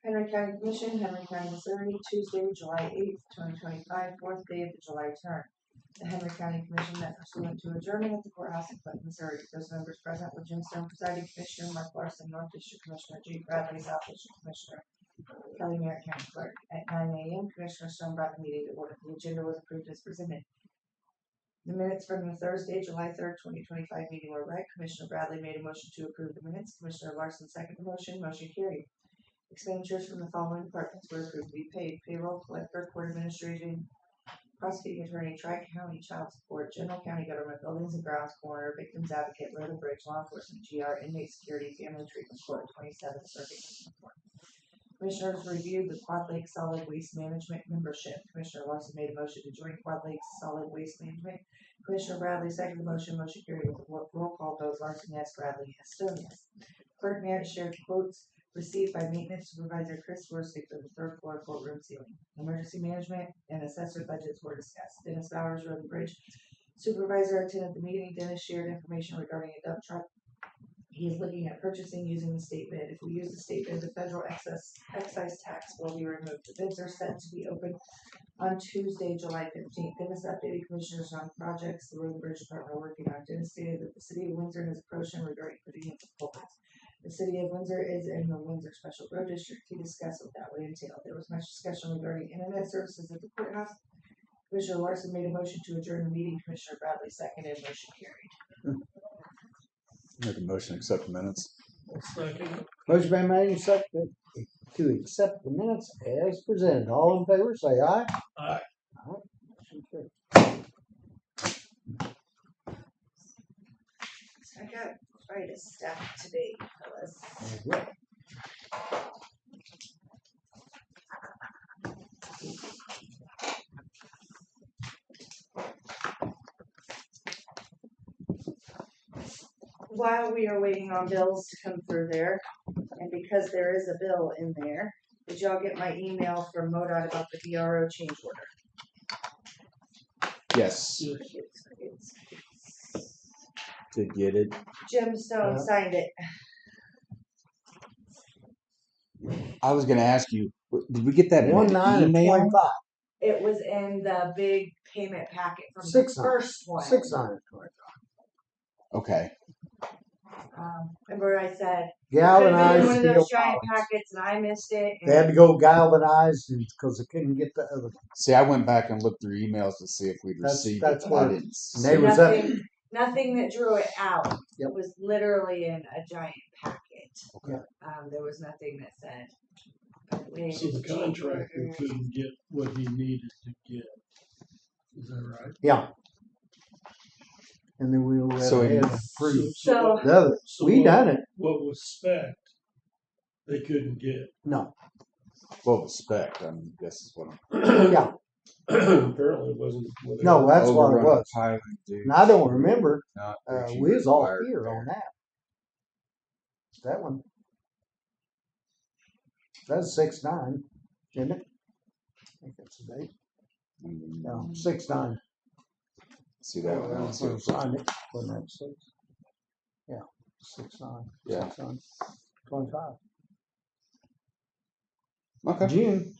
Henry County Commission, Henry County, Missouri, Tuesday, July 8th, 2025, fourth day of the July term. The Henry County Commission met pursuant to adjournment at the courthouse in Clinton, Missouri. Those members present were Jim Stone, presiding commissioner, Mark Larson, North District Commissioner, Jake Bradley, South District Commissioner, Kelly Merritt, County Clerk. At 9 a.m., Commissioner Stone brought the meeting to order. The agenda was approved as presented. The minutes from the Thursday, July 3rd, 2025 meeting were read. Commissioner Bradley made a motion to approve the minutes. Commissioner Larson seconded the motion. Motion carried. Expenditures from the following departments were approved to be paid: payroll, collector, court administration, prosecuting attorney, Tri-County Child Support, General County Government, Buildings and Grounds, Coroner, Victims Advocate, Road and Bridge, Law Enforcement, GR, Inmate Security, Family Treatment Court, 27th Circuit. Commissioners reviewed the Quad Lake Solid Waste Management membership. Commissioner Larson made a motion to join Quad Lake Solid Waste Management. Commissioner Bradley seconded the motion. Motion carried with a roll call vote. Larson, yes. Bradley, yes. Stone, yes. Clerk Merritt shared quotes received by Maintenance Supervisor Chris Worstig for the third floor courtroom ceiling. Emergency management and assessor budgets were discussed. Dennis Bowers, Road and Bridge Supervisor, attended the meeting. Dennis shared information regarding a dump truck he is looking at purchasing using the state bid. If we use the state bid, the federal excise tax will be removed. The bids are set to be open on Tuesday, July 15th. Dennis updated commissioners on projects the Road and Bridge Department are working on. Dennis stated that the city of Windsor has approached him regarding putting in culverts. The city of Windsor is in the Windsor Special Road District. He discussed what that would entail. There was much discussion regarding internet services at the courthouse. Commissioner Larson made a motion to adjourn the meeting. Commissioner Bradley seconded. Motion carried. Make a motion to accept the minutes. Motion been made and seconded to accept the minutes as presented. All in favor, say aye. Aye. I got quite a stack today, fellas. Yeah. While we are waiting on bills to come through there, and because there is a bill in there, did y'all get my email from MoDOT about the DRO change order? Yes. Did get it. Jim Stone signed it. I was going to ask you, did we get that in an 1/9 of email? 25. It was in the big payment packet from the 600. first one. 625. Okay. Remember I said Galvanized one of steel those giant pallets. packets, and I missed it. They had to go galvanized because they couldn't get the other one. See, I went back and looked through emails to see if we'd received that's it. But I what- didn't see They it. was up. Nothing that drew it out. Yep. It was literally in a giant packet. Okay. There was nothing that said. So the contractor couldn't get what he needed to get. Is that right? Yeah. And then we went So ahead he- and approved So the other. So We what- done it. What was spec they couldn't get. No. What was spec? I guess is what I'm. Yeah. Apparently it wasn't. what they No, were- that's what it Overrun was. piling, dude. And I don't remember. Not We was all required here there. on that. That one. That's 6/9, isn't it? I think that's the date. No, 6/9. See that one? I don't see When it. I signed it, wasn't that 6? Yeah, 6/9. Yeah. 6/9, 25. Okay. June.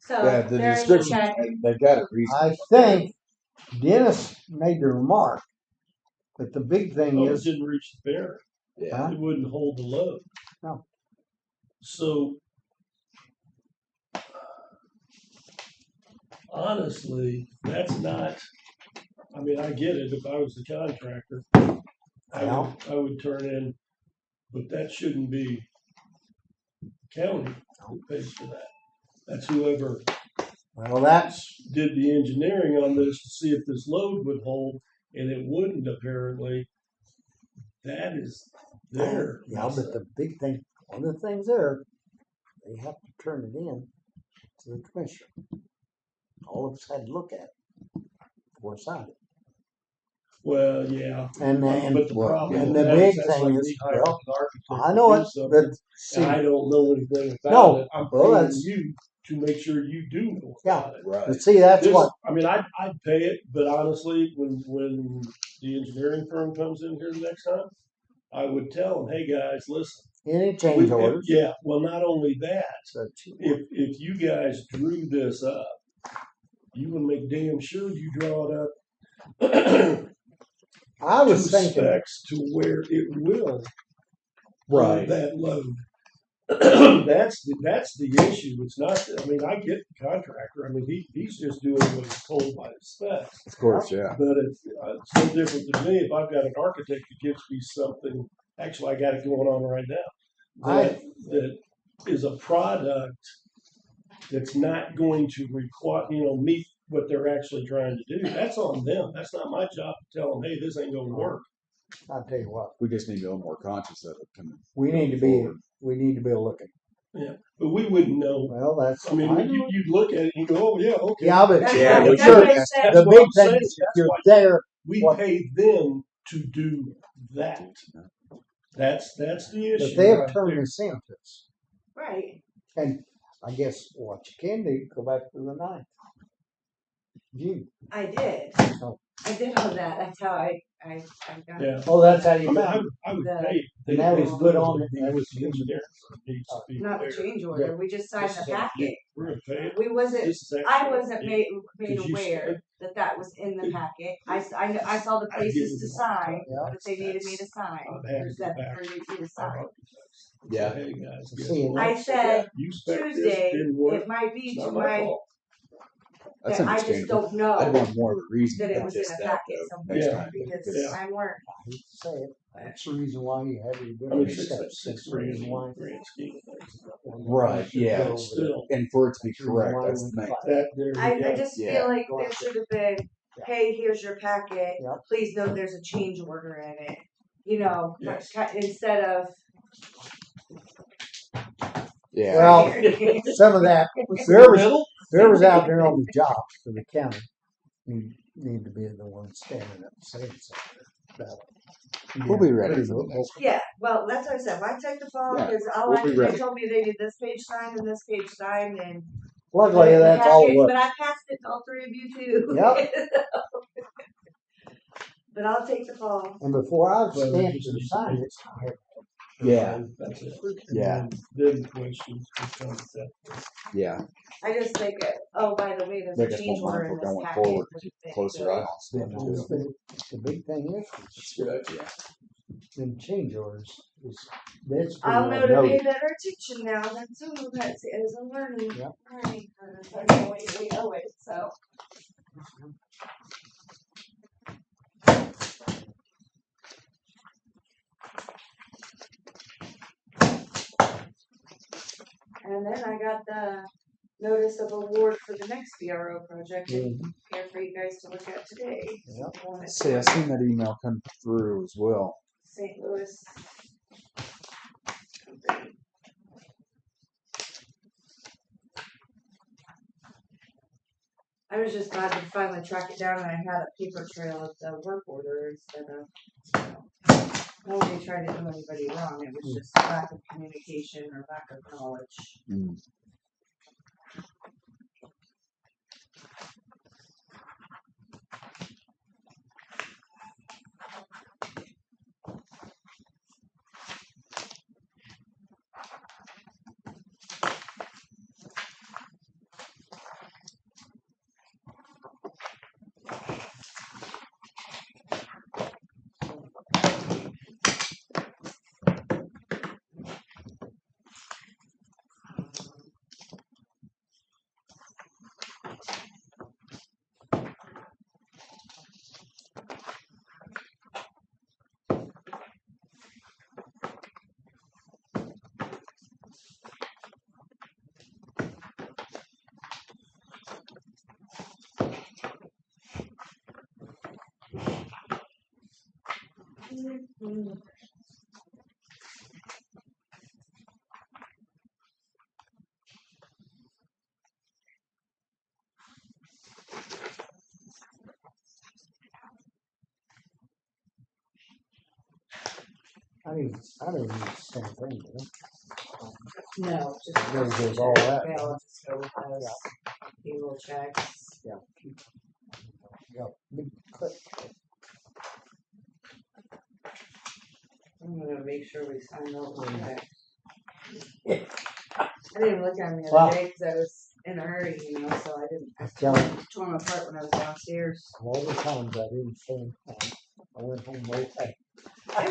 So Yeah, the there's description, your check. they got a reason. I think Dennis made the remark that the big thing Oh, it is, didn't reach the bearing. Yeah. huh? It wouldn't hold the load. No. So honestly, that's not. I mean, I get it. If I was the contractor, Yeah. I would turn in, but that shouldn't be county who pays for that. That's whoever Well, that's, did the engineering on this to see if this load would hold, and it wouldn't apparently. That is there. yeah, but the big thing, one of the things there, they have to turn it in to the commissioner. All of us had to look at it before I signed it. Well, yeah. And But the problem and with the that big that's thing like is, me hiring well, an architect I to know do it, something, but see, and I don't know anything about No, it. I'm well, paying that's- you to make sure you do know Yeah. about it. Right. but see, that's This- what, I mean, I'd pay it, but honestly, when the engineering firm comes in here next time, I would tell them, hey guys, listen, Any change orders? Yeah, well, not only that, So, if you guys drew this up, you would make damn sure you draw it up I to was thinking, specs to where it will Right. hold that load. That's the issue. It's not, I mean, I get the contractor. I mean, he's just doing what he's told by the specs. Of course, yeah. But it's no different than me. If I've got an architect that gives me something, actually, I got it going on right now, that is a product that's not going to require, meet what they're actually trying to do. That's on them. That's not my job to tell them, hey, this ain't going to work. I'll tell you what, We just need to be a little more conscious of it coming. we need to be looking. Yeah, but we wouldn't know. Well, that's, I mean, you'd look at it and go, oh, yeah, okay. yeah, but That's Yeah, right, we that should. makes sense. the what big I'm thing saying. is if That's you're why there, we what- pay them to do that. That's the issue. but they have right turned there. this into us. Right. And I guess what you can do, go back to the 9th. June. I did. Oh. I did all that. That's how I got Yeah. Oh, that's how I you mean, found it. I would The- pay. And that was put on it, The that was engineer needs to be not the there. change order. We just signed This the is a- packet. We're gonna pay it. We wasn't. This is I actually- wasn't made Cause you aware that was in the packet. I saw the I places give to you sign Yeah. that they needed me to sign. I've had Or to go that back. for you to sign. Yeah. Hey, guys. guess See, what? I said You spec this, Tuesday. didn't work. It might be It's to not my my fault. That's that I just understandable. don't know I'd want more of a reason that it than was in just a that, packet though, somewhere next Yeah. time. because Yeah. I weren't. I hate to say it, that's the reason why you have your I mean, different six steps. That's the grand, reason why. grand scheme of things. Right, yeah. But still, And for it to be That's the reason correct, why that's we the main fight. thing. that there we I go. just Yeah. feel like there should have been, hey, here's your packet. Yep. Please note there's a change order in it. You know, Yes. instead of Yeah. Well, here. some of that, whoever's out there on the job for the county need to be the one standing up saying something about it. We'll be ready Pretty for the vocal. next Yeah, well, that's what I said. Why take the phone? Yeah, Because all we'll I be they ready. told me they did this page signed and this page signed and Luckily, the that's all it packet, was. but I passed it to all three of you too. Yep. But I'll take the call. And before I Well, we stamped just and need to signed be- it, I had Yeah. That's it. Yeah. And then the questions become that. Yeah. I just think, oh, by the way, there's Make a us change more order in mindful this going packet. forward. What do you think? Closer eye on been stuff on too. the big thing is, That's a good idea. them change orders, that's I'll pretty know to well pay noted. better attention now. That's all. That's as a learning. Yep. Learning curve. I know we owe it. So. And then I got the notice of award for the next BRO project Mhm. here for you guys to look at today. Yep. On it. See, I seen that email come through as well. St. Louis. Company. I was just glad to finally track it down and I had a paper trail of the work order instead of, nobody tried to do anybody wrong. It was just lack of communication or lack of knowledge. Mm. I don't use the same thing, do I? No, just. There goes all that. Okay, I'll just go with those. You will check. Yeah. Big clip. I'm gonna make sure we sign all of that. Yeah. I didn't even look at them the Wow. other day because I was in a hurry, you know, so I didn't. I Tell me. tore them apart when I was downstairs. All the times I didn't say, I went home late. It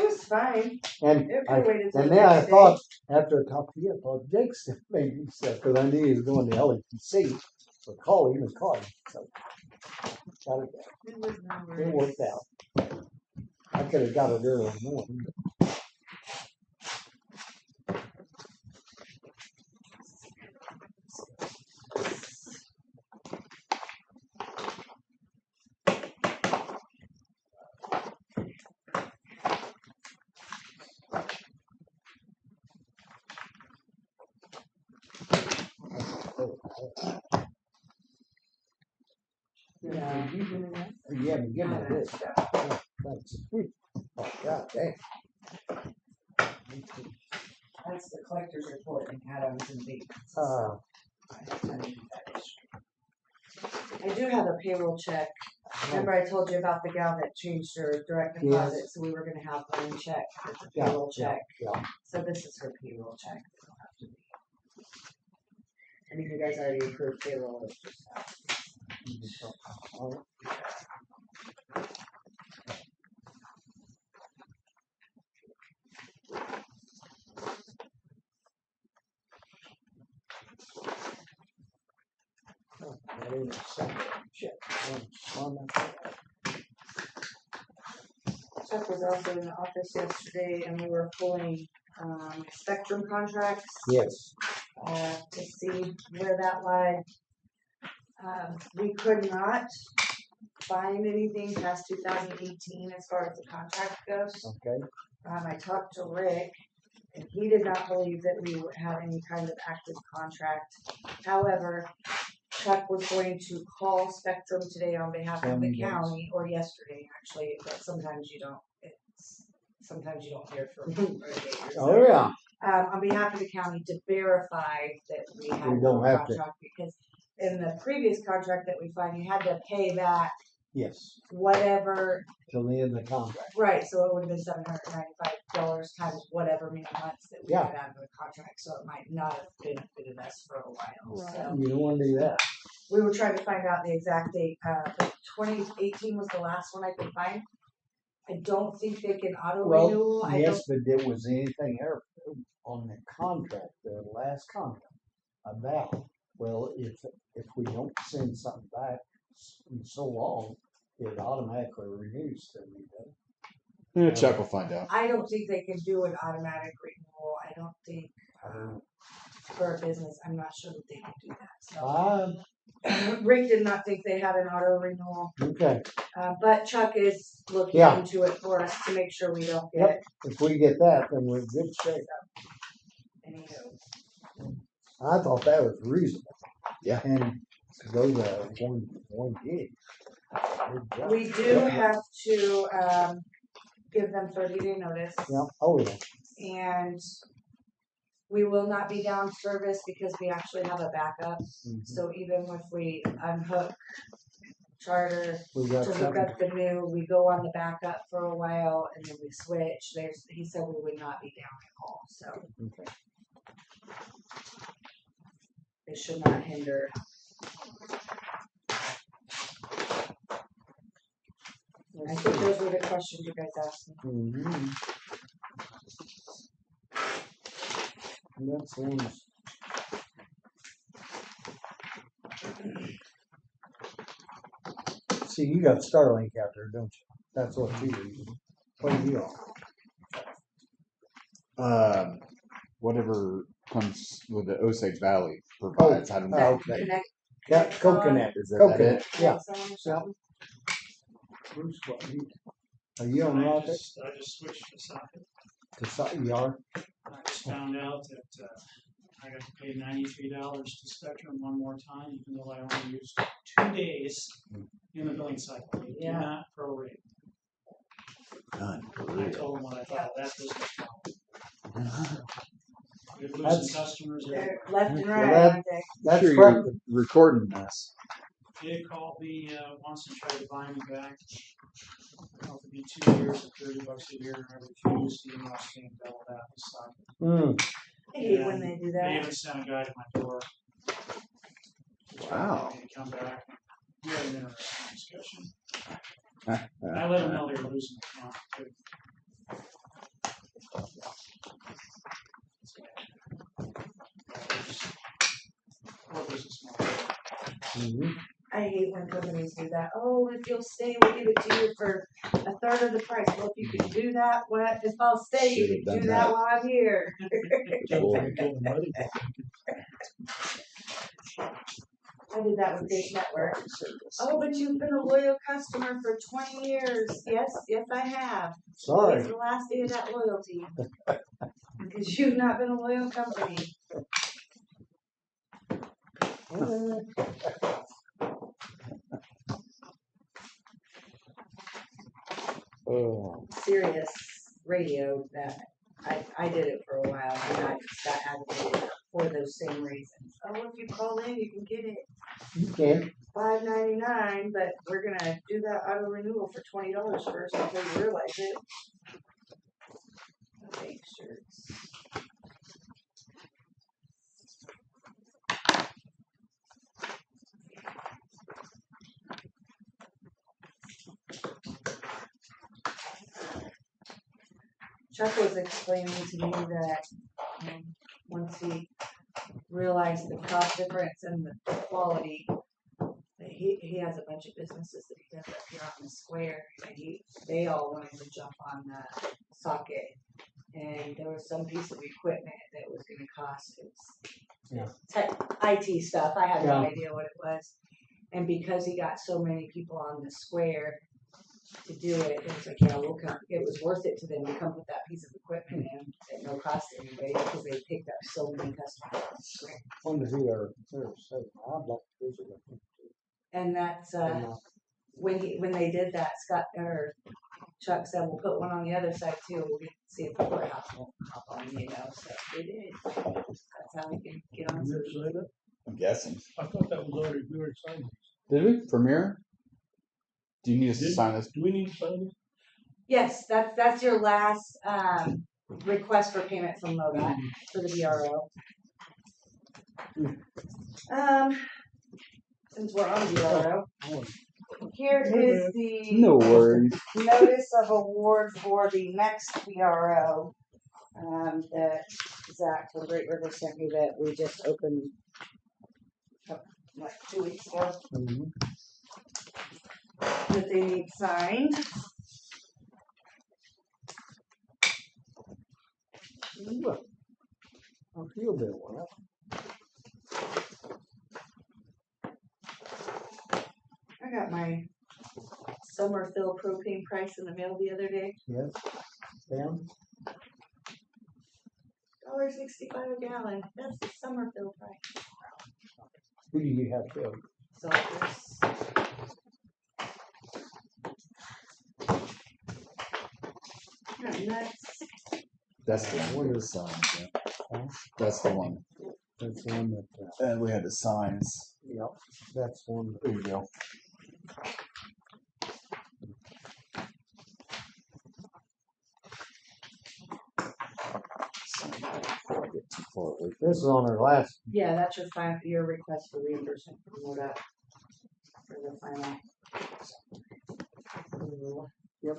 was fine. And It I, could wait until and the then I next day. thought, after I talked to you, I thought Jake's maybe said, because I knew he was going to LEPC. So call him and call him. So got it there. It was no It worries. worked out. I could have got it early morning. Yeah. You haven't given me this. Oh, thanks. Oh, God dang. That's the collector's report and Adams and Bates. Uh, I do have a payroll check. Remember I told you about the gal that changed her direct deposit, Yes. so we were gonna have one check, it's a Yeah, payroll check. yeah. So this is her payroll check. It'll have to be. I mean, you guys already approved payroll, it's just, That ain't a second. Shit. On that. Chuck was also in the office yesterday and we were pulling, Spectrum contracts. Yes. To see where that lied. We could not find anything past 2018 as far as the contract goes. Okay. I talked to Rick, and he did not believe that we would have any kind of active contract. However, Chuck was going to call Spectrum today on behalf of the county, or yesterday actually, but sometimes you don't. Sometimes you don't hear from them for a day or so. Oh, yeah. On behalf of the county to verify that we had We no don't have to. contract, because in the previous contract that we found, you had to pay that Yes. whatever, Till the end of the contract. right, so it would have been $795 times whatever many months that we Yeah. had out of the contract, so it might not have benefited us for a while, so. You don't want to do that. We were trying to find out the exact date, 2018 was the last one I could find. I don't think they can auto renewal, Well, yes, but there was anything ever on the contract, the last contract about, well, if we don't send something back in so long, it automatically renews to me. Yeah, Chuck will find out. I don't think they can do an automatic renewal, I don't think, for a business, I'm not sure that they can do that, so. Rick did not think they had an auto renewal, Okay. but Chuck is looking Yeah. into it for us to make sure we don't Yep. get If we get that, then we're in good shape. any. I thought that was reasonable. Yeah. And to go to one gig. Good job. We do have to give them 30-day notice. Yeah. Oh, yeah. And we will not be down service because we actually have a backup. Mhm. So even if we unhook Charter We got to hook something. up the new, we go on the backup for a while and then we switch. He said we would not be down at all, so Okay. it should not hinder. I think those were the questions you guys asked me. Mm-hmm. And that's the ones. See, you got Starlink out there, don't you? That's what you use. What do you on? Whatever comes with the Osage Valley provides. I don't know. Okay. Connect. Got Coconut. Is that Coconut. it? Yeah. Something. Bruce, what are you on rocket? I just switched to socket. You are? I just found out that I got to pay $93 to Spectrum one more time, even though I only used 2 days in the billing cycle. They do Yeah. not prorate. None. I told them what I thought of that business model. We're losing That's- customers. They're left and Well, right, that- aren't they? That's Sure correct. you're recording this. did call me once and tried to buy me back. I don't know if it'd be 2 years or $30 a year, and I refused. He didn't want to stand double that his stock. I hate when they do They that. even sent a guy to my door. Wow. To come back. We had an interesting discussion. I let them know they were losing the account. too. Poor business model. I hate when companies do that. Oh, if you'll stay, we'll give it to you for a third of the price. Well, if you can do that, what, if I'll stay, you Should've can done do that that. while I'm here. I did that with Big Network. Oh, but you've been a loyal customer for 20 years. Yes, yes, I have. Sorry. It's the last day of that loyalty. Because you've not been a loyal company. Oh, Sirius radio that I did it for a while and I just got aggravated for those same reasons. Oh, if you call in, you can get it you can. $5.99, but we're gonna do that auto renewal for $20 first until you realize it. Okay, shirts. Chuck was explaining to me that once he realized the cost difference and the quality, that he has a bunch of businesses that he does up here on the square, and they all wanted to jump on that socket. And there was some piece of equipment that was going to cost. Tech IT stuff. I had no idea what it was. And because he got so many people on the square to do it, it was like, yeah, we'll come. It was worth it to them to come put that piece of equipment in at no cost to anybody because they picked up so many customers on the square. Wonder who they're saying. I'd like to visit with them too. And that's when they did that, Chuck said we'll put one on the other side too. We'll get to see if the courthouse won't hop on, So they did. That's how we can get on. Did you say that? I'm guessing. I thought that was already, we already signed it. Did we? For Mirror? Do you need us to sign this? Do we need to sign it? Yes, that's your last request for payment from MoDOT for the VRO. Since we're on VRO, here is the No worries. notice of award for the next VRO that Zach from Great River sent me that we just opened like 2 weeks ago. That they need signed. I'll feel that one. I got my summer fill propane price in the mail the other day. Yes. Down. $1.65 a gallon. That's the summer fill price. Who do you have to? So this. Nuts. That's the one with the signs. Yeah. That's the one. That's the one that. And we had the signs. Yep. That's one. There you go. Before I get too far away. This is on our last. Yeah, that's your request for reimbursement from MoDOT for the final. Yep.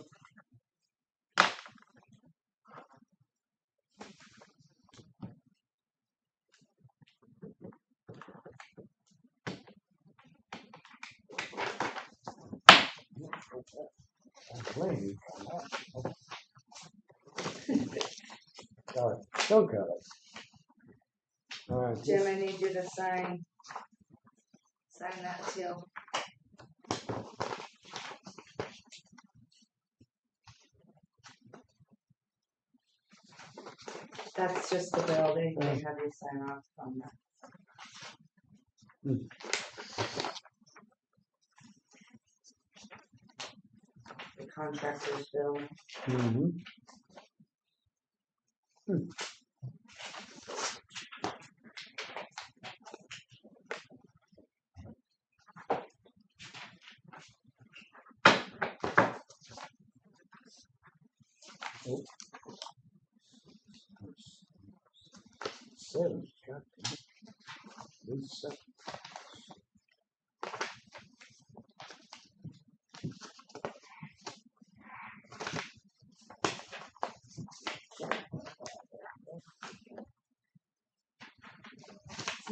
Plenty. Got it. Still got it. All right. Jim, I need you to sign that too. That's just the bill. They have you sign off on that. The contractor's bill. 7. God damn it. These 7.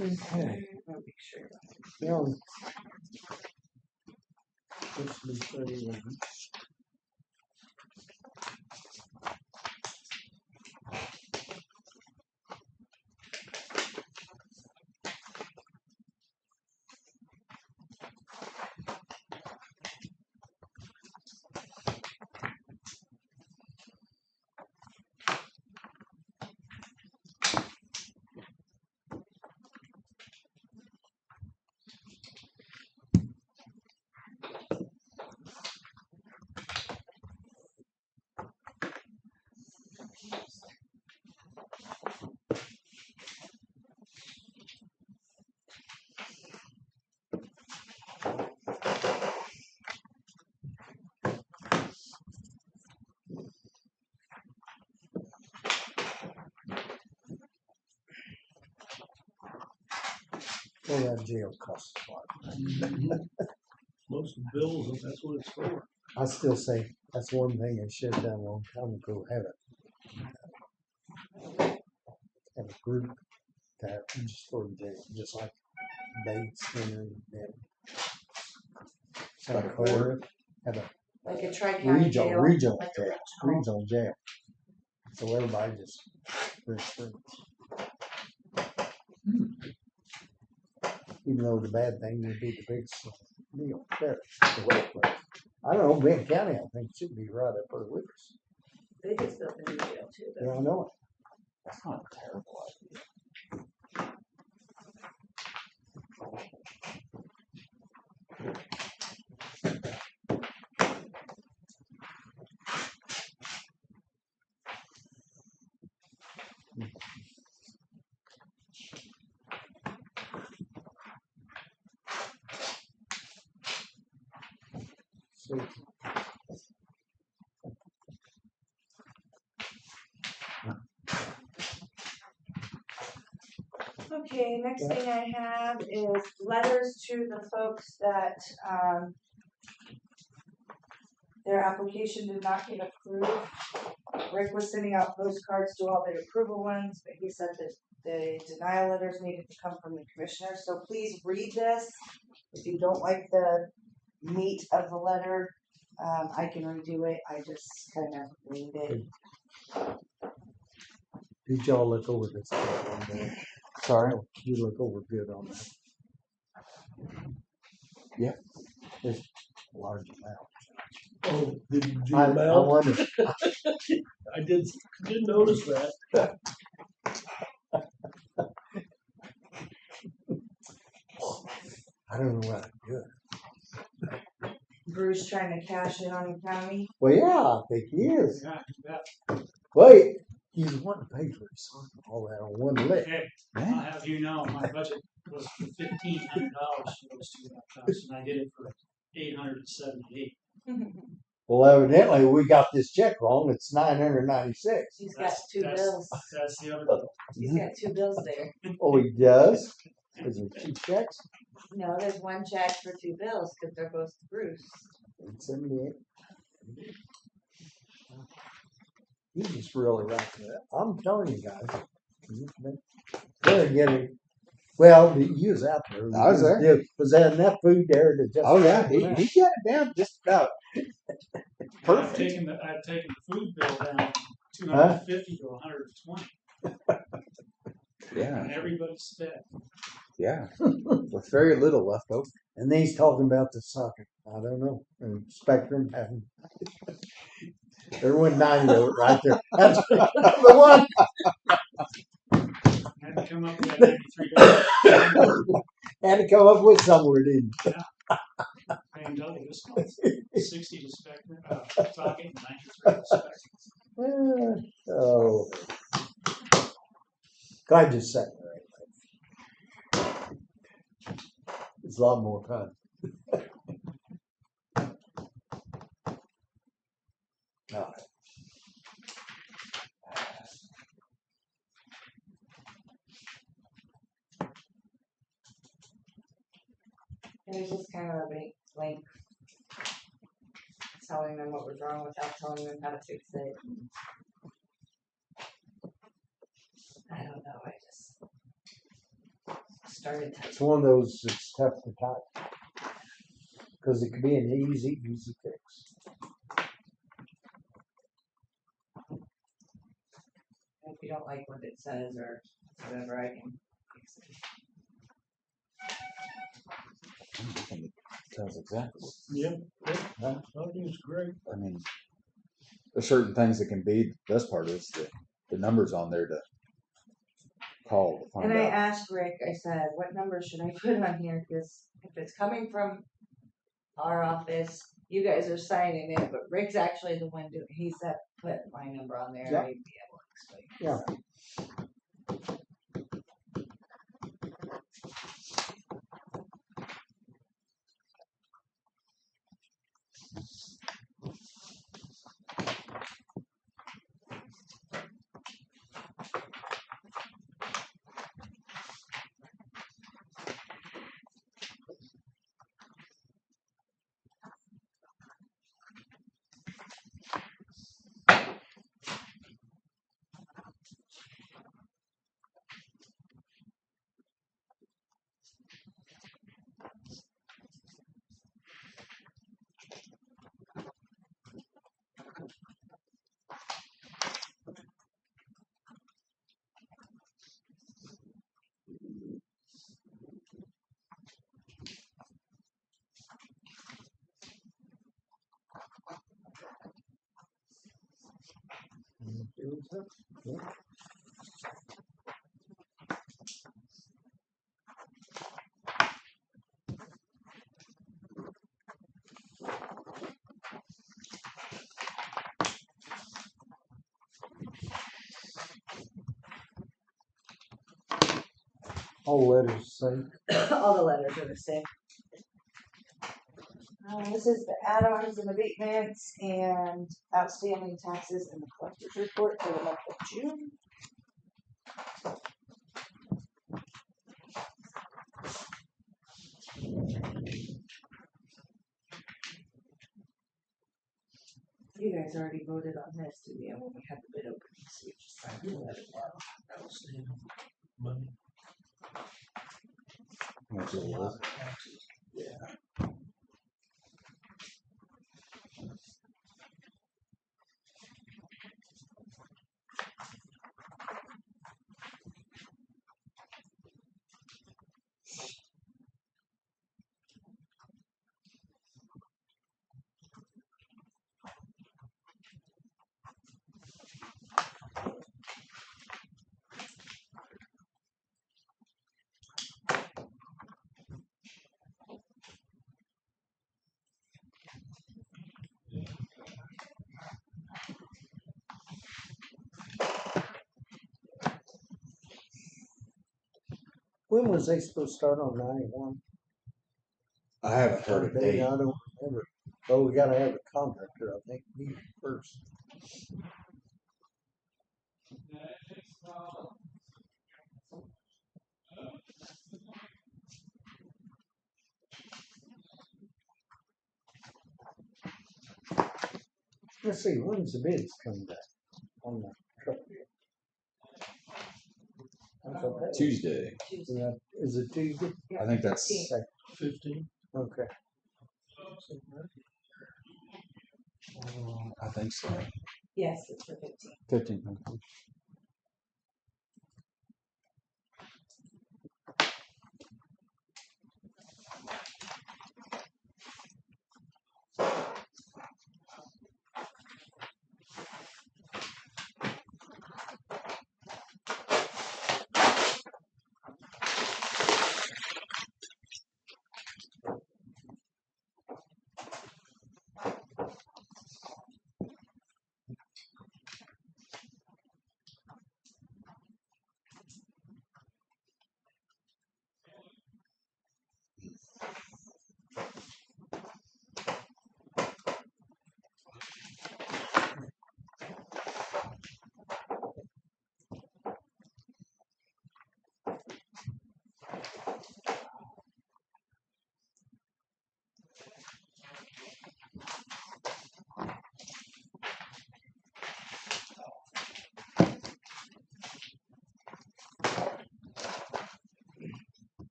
Okay. I'll make sure. Now, this will be 31. Well, that jail costs a lot. Most of the bills, that's what it's for. I still say that's one thing they should have done a long time ago. Have a group that just for the jail, just like Bates and Santa Clara, have a Like a tri-county jail. regional like a jail, regional jail. So everybody just brings free. Even though the bad thing would be the big deal. There, the way it was. I don't know, Benton County, I think should be right up there with us. They just built a new jail too. Yeah, I know That's not a terrible idea. So, Okay, next thing I have is letters to the folks that, their application did not get approved. Rick was sending out postcards to all the approval ones, but he said that the denial letters needed to come from the commissioner, so please read this. If you don't like the meat of the letter, I can redo it, I just kind of read it. did y'all look over this? Sorry? You look over good on that. Yeah. There's a large amount. Oh, did you I amount? wonder, I did notice that. I don't know what to do. Bruce trying to cash in on your county. Well, yeah, I think he is. Yeah, you bet. Wait, he's wanting to pay for his son, all that on one lick. Okay, I'll have you know, my budget was for $1,500 for those two laptops, and I did it for $878. Well, evidently, we got this check wrong. It's 996. He's got two bills. That's the other bill. He's got two bills there. Oh, he does? Is there two checks? No, there's one check for two bills because they're both to Bruce. 878. He's just really racking it up. I'm telling you guys. They're getting. Well, you was out there. I was there. Was there enough food there to just? Oh yeah, he got it down just about. I've Perfect. taken the food bill down 250 to 120, Yeah, and everybody's fed. yeah. With very little left over. And then he's talking about the socket. I don't know. And Spectrum having. There went 90 of it right there. That's the one. I had to come up with that $93. Had to come up with somewhere, didn't you? Paying double this month. 60 to Spectrum, Socket, and 93 to Spectrum. Oh. Guy just sat there anyway. It's a lot more fun. All right. And it's just kind of a blank telling them what was wrong without telling them how to fix it. I don't know, I just started It's one of those that's tough to type. Cause it could be an easy fix. if you don't like what it says or whatever, I can fix it. I think it tells exactly. Yeah, I think it's great. I mean, there's certain things that can be, the best part is the numbers on there to call to find And I out. asked Rick, I said, what number should I put on here? Because if it's coming from our office, you guys are signing it, but Rick's actually the one doing, he said, put my number on there. Yep. I'd be able to explain. Yeah. Yeah. All letters same. All the letters are the same. This is the add-ons and abatements and outstanding taxes in the collector's report for the month of June. You guys already voted on this, didn't you, when we had the bid opening, so you just signed the letter. Outstanding money. That's what it was. Yeah. When was they supposed to start on 91? I haven't heard a date. I don't remember. But we gotta have a contractor, I think, meet first. Let's see, when's the bids coming back on the truck bid? I thought that was- Tuesday. Tuesday. Is it Tuesday? I think that's 15. Okay. I think so. Yes, it's for 15. 15.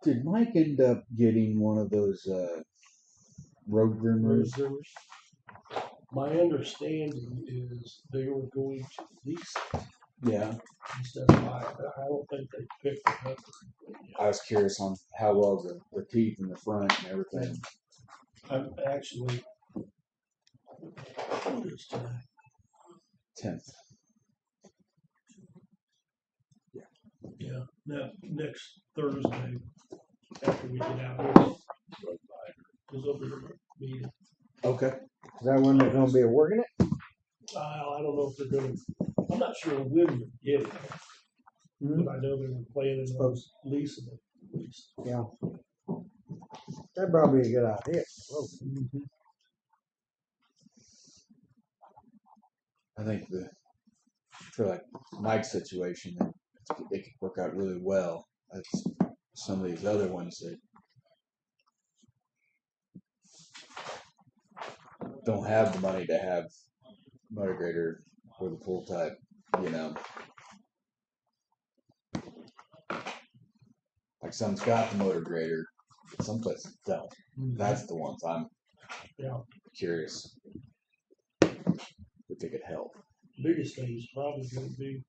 Did Mike end up getting one of those road groomers? My understanding is they were going to lease it Yeah. instead of buy it. I don't think they picked it up. I was curious on how well the teeth in the front and everything. I'm actually, what is today? 10th. Yeah, next Thursday, after we get out here, because over here meeting. Okay. Is that when they're gonna be working it? I don't know if they're gonna, I'm not sure when they're getting it, Hmm? but I know they were planning on leasing it. at least. Yeah. That'd probably be a good idea. Well, I think for like Mike's situation, it could work out really well. That's some of these other ones that don't have the money to have motor grader or the pull type, you know. Like some's got the motor grader, but some places don't. That's the ones I'm curious if they could help. Biggest thing is probably gonna be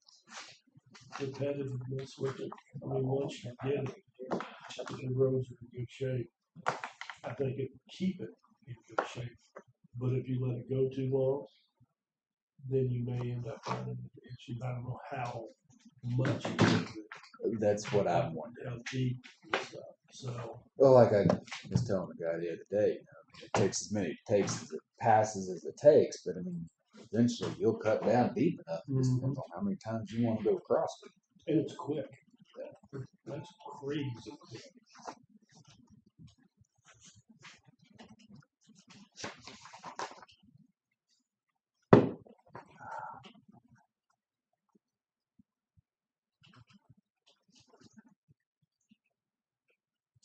repetitiveness with it. I mean, once you get it, the roads are in good shape. I think it would keep it in good shape. But if you let it go too long, then you may end up running into issues. I don't know how much you do it, That's what I'm wondering. how deep and stuff. So, Well, like I was telling the guy the other day, it takes as many takes as it passes as it takes, but I mean, eventually you'll cut down deep enough. It just depends on how many times you want to go across it. and it's quick. That's crazy quick.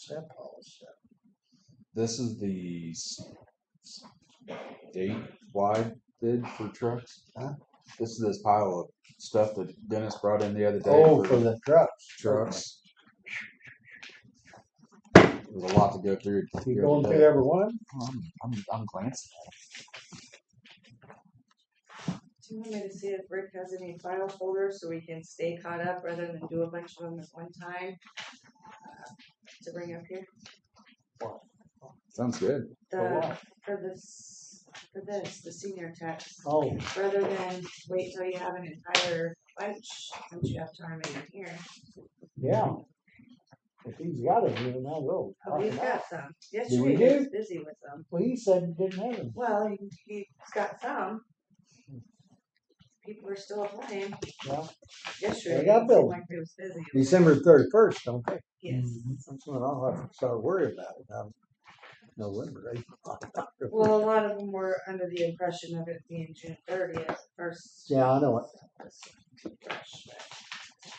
that policy. This is the state wide bid for trucks. Huh? This is this pile of stuff that Dennis brought in the other day. Oh, for the trucks. trucks. There's a lot to go through. You going through every one? I'm glancing Do you want me to see if Rick has any file folders so we can stay caught up rather than do a bunch of them at one time? To bring up here? Sounds good. For the senior text, Oh, rather than wait till you have an entire bunch, since you have time in here. yeah. If he's got it, then I will. Oh, he's got some. we Yesterday he do? was busy with them. Well, he said he didn't have them. Well, he's got some. People are still applying. Yeah. Yesterday, They got it seemed billed. like he was busy. December 31st, don't they? Yes. That's when I'll have to start worrying about it. November 8th. Well, a lot of them were under the impression of it being June 30th first. Yeah, I know it.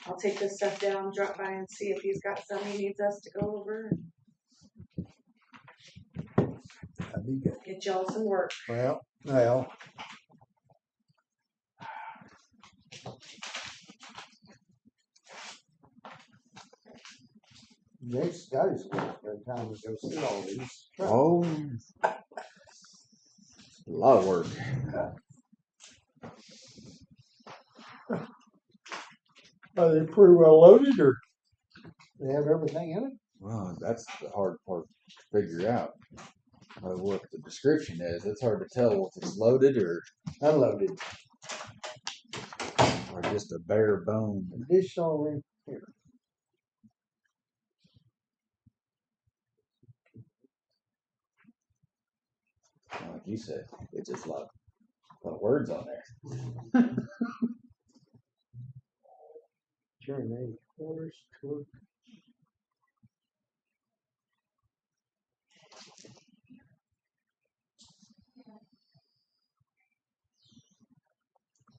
I'll take this stuff down, drop by and see if he's got some he needs us to go over. That'd be good. Get y'all some work. Well. Jake's got his work every time we go see all these. trucks. Oh, a lot of work. Are they pretty well loaded or they have everything in it? Well, that's the hard part to figure out. What the description is, it's hard to tell if it's loaded or Unloaded. just a bare bone. Additional room here. Like you said, it's just a lot of words on there. Journey, quarters, tour.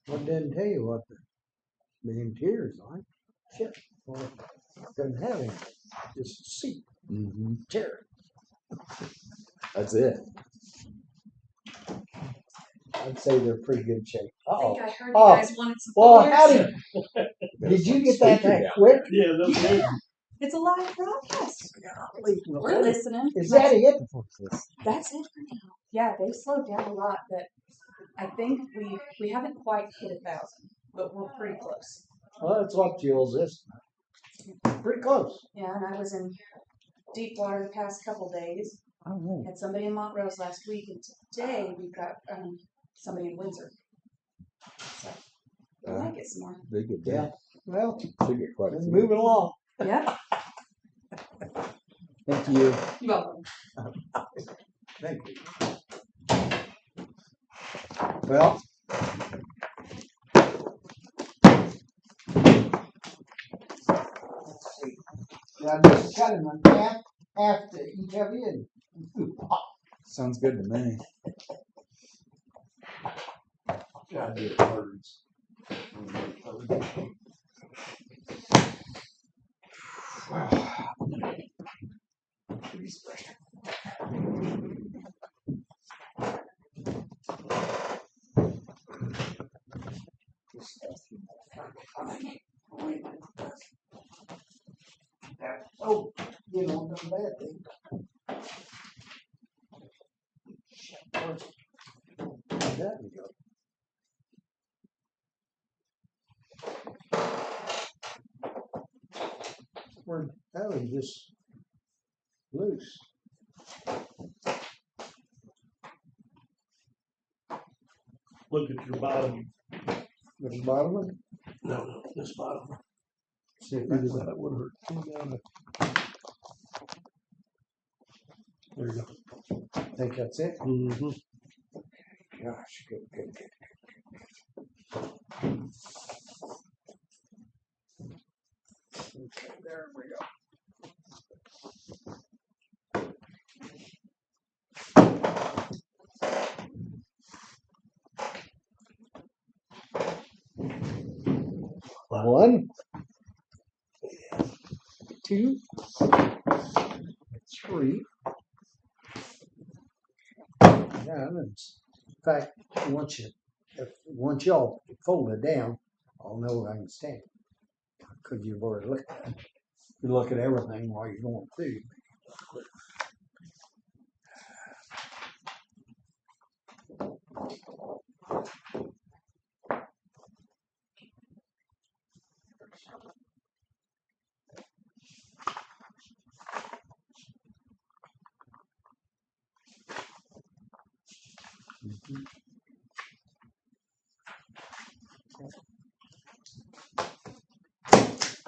Well, it didn't tell you what the interior's like. Shit. Well, it doesn't have anything. Just a seat. Mm-hmm. Chair. That's it. I'd say they're pretty good shape. I think I heard you Oh. guys wanted some Well, folders. howdy. Did you get that quick? yeah, that's good. It's a live broadcast. We're listening. Is that it? That's it for now. Yeah, they slowed down a lot, but I think we haven't quite hit 1,000, but we're pretty close. Well, that's what Jill's is. Pretty close. Yeah, and I was in Deepwater the past couple days. Oh, Had somebody in Montrose last week, and today we've got somebody in Windsor. So we might get some more. They get yeah. that. Well, Should get quite a it's few. moving along. Yep. Thank you. You're welcome. Thank you. Well, let's see. I just cut him in half to each of you. Sounds good to me. Gotta do birds. Oh, you know, the bad thing. There we go. Where that was just loose. Look at your bottom. The bottom of it. No, this bottom. See if Maybe that's that would hurt. There you go. think that's it. Mm-hmm. Gosh, good. Okay, there we go. One, two, three. Yeah, and in fact, once y'all fold it down, I'll know I can stand it. Cause you've already looked at it. You look at everything while you're going through.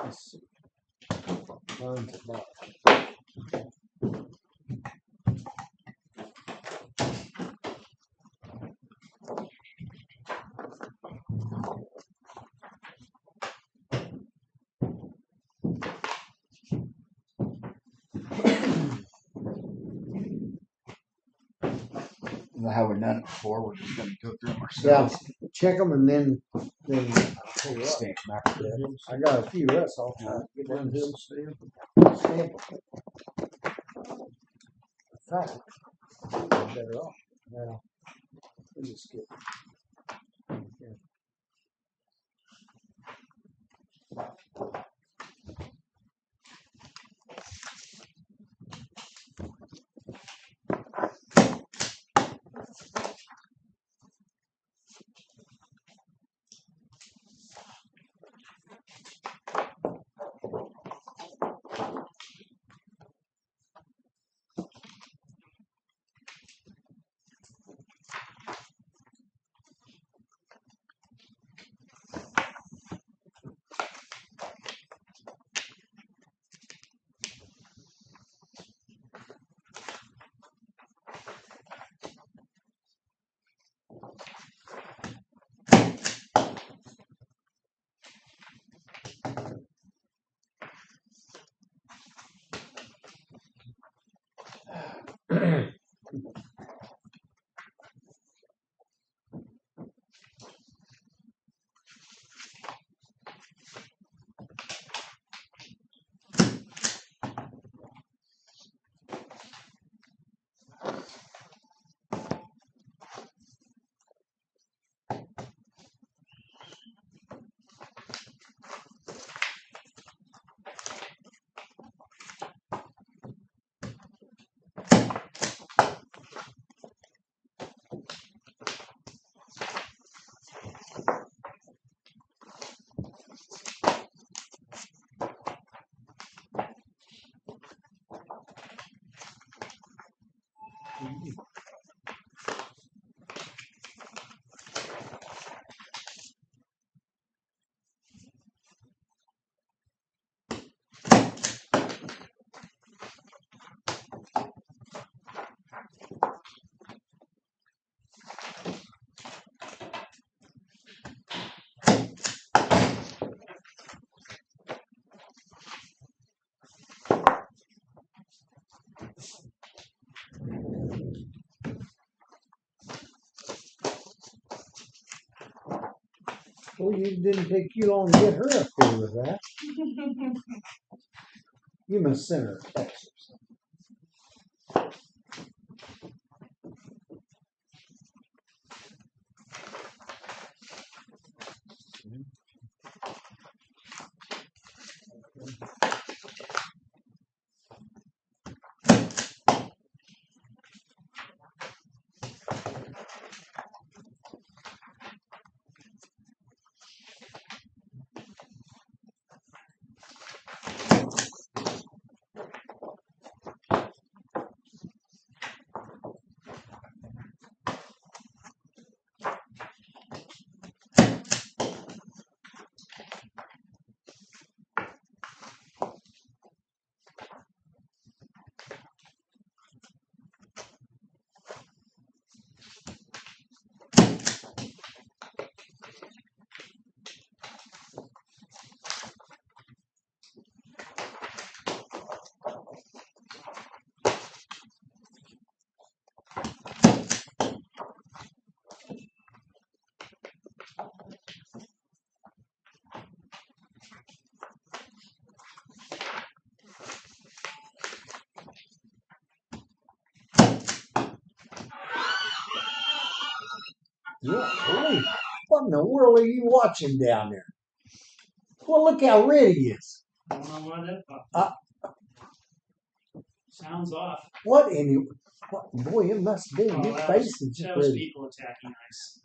Let's see. Mine's at bottom. How we done it before? We're just gonna go through them Yeah, ourselves. check them and then I'll tell you what, Stamp them after that. I got a few less. I'll try to get one of them stamp. In fact, I'm better off. Now, let me just get. Okay. Well, it didn't take you long to get her up there with that. You must send her a text or something. Yeah, holy, what in the world are you watching down there? Well, look how red he is. I don't know why that popped. Sounds off. What in you? What, boy, it must be. Oh, Your that face was, is just that was red. people attacking ice.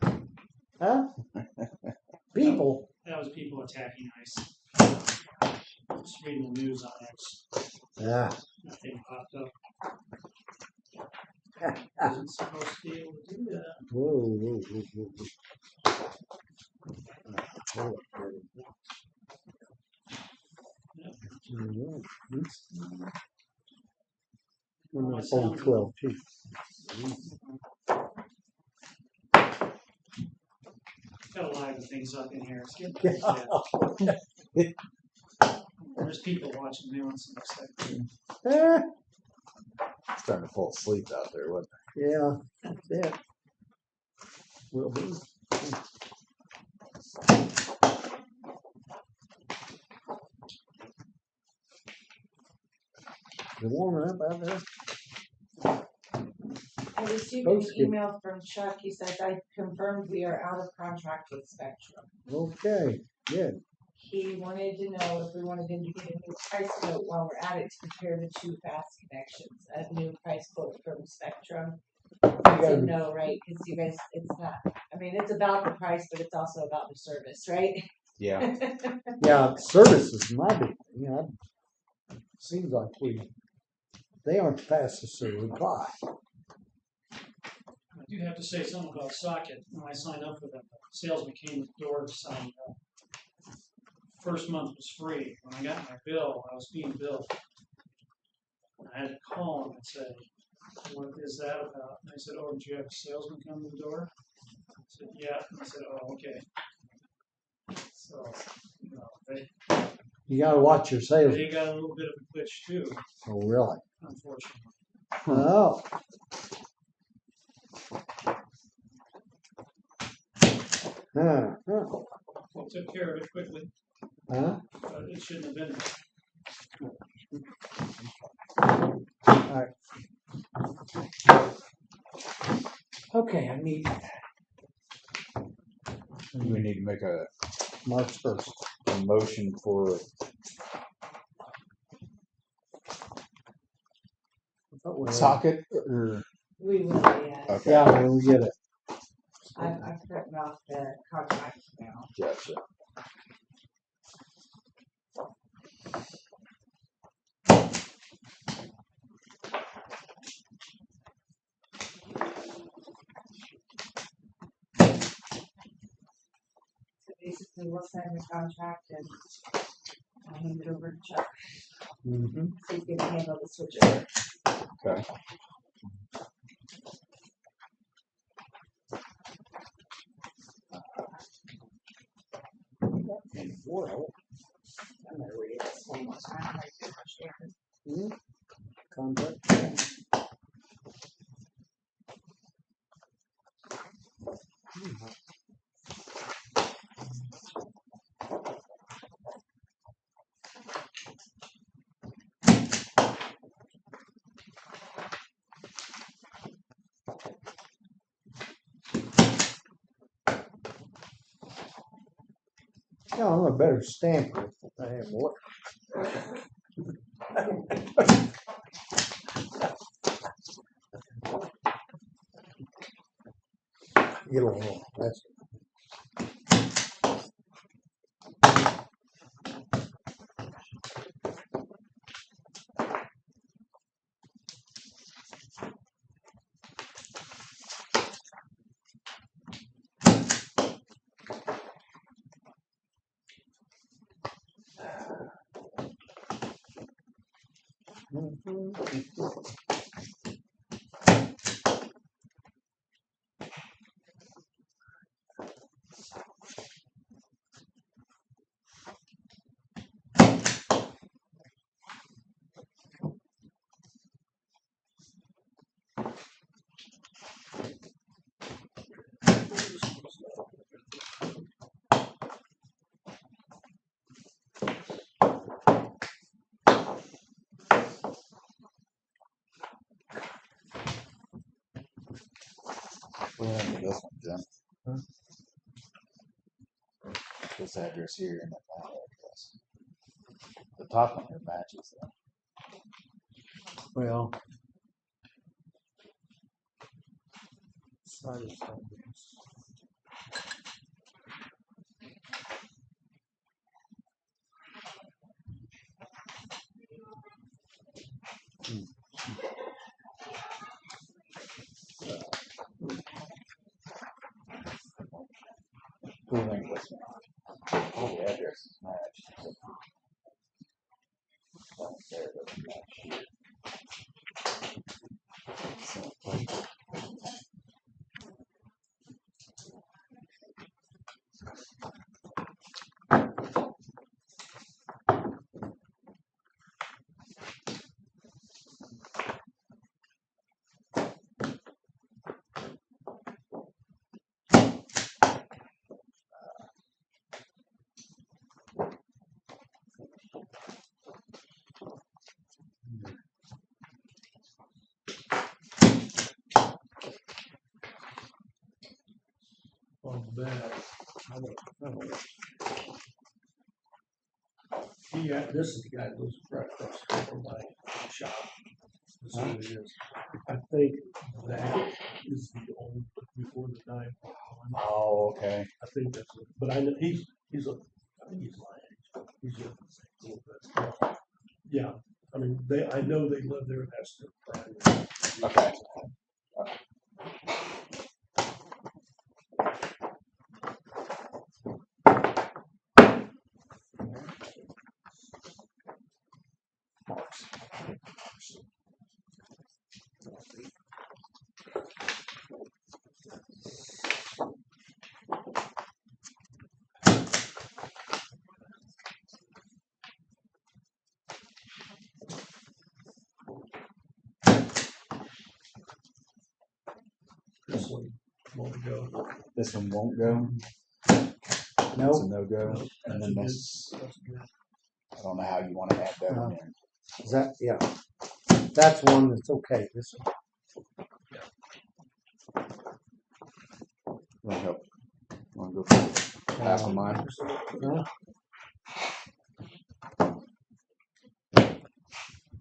Huh? People. That was people attacking ice. Just reading the news on X. Ah. That thing popped up. Wasn't supposed to be able to do that. Whoa, whoa, whoa, whoa, whoa. Hold up, Yep. On my phone 12 too. Got a lot of things up in here. It's getting Yeah. bad. There's people watching me on some excitement. Ah, Starting to fall asleep out there, wasn't yeah, that's it. Will be. Is it warming up out there? I received an email from Chuck. He says, I confirmed we are out of contract with Spectrum. Okay, good. He wanted to know if we wanted him to get a new price quote while we're at it to compare the two fast connections. A new price quote from Spectrum. I said no, right? Because you guys, it's not, I mean, it's about the price, but it's also about the service, right? Yeah. Yeah, service is my big thing. You know, seems like they aren't the fastest to reply. I do have to say something about Socket. When I signed up for them, the salesman came to the door to sign up. First month was free. When I got my bill, I was being billed. I had to call him and say, what is that about? And I said, oh, did you have a salesman come to the door? I said, yeah. And I said, oh, okay. So, you know, You gotta watch your sales. they got a little bit of a glitch too, Oh, really? unfortunately. Oh. Huh. We took care of it quickly, Huh? but it shouldn't have been. Okay, I need We need to make a March 1st. motion for socket or We will, yeah. okay. Yeah, when we get it. I've written off the contract now. Gotcha. So basically, we'll sign the contract and I'll hand it over to Chuck. Mm-hmm. So he's gonna handle the switch over. Okay. Well, I'm gonna read this one more time, like this much here. contract. Yeah, I'm a better stamper than I am what. Get along, that's. What happened to this one, Jim? Huh? This address here and that address. The top one here matches though. Well. Side of something. What do you think of this one? All the addresses match. That one there doesn't match. On the back. This is the guy that lives right across the street from my shop. This is who it is. I think that is the old, before the 911. Oh, okay. I think that's it. But I know I think he's my age. He's a little bit. Yeah. I mean, I know they live there, and that's their primary. Okay. This one won't go. This one won't go. It's a No, no-go. And then this, That's good. I don't know how you want to add that one in. is that, yeah. That's one that's okay, this one. Want to help? Want to go for half of mine? Huh?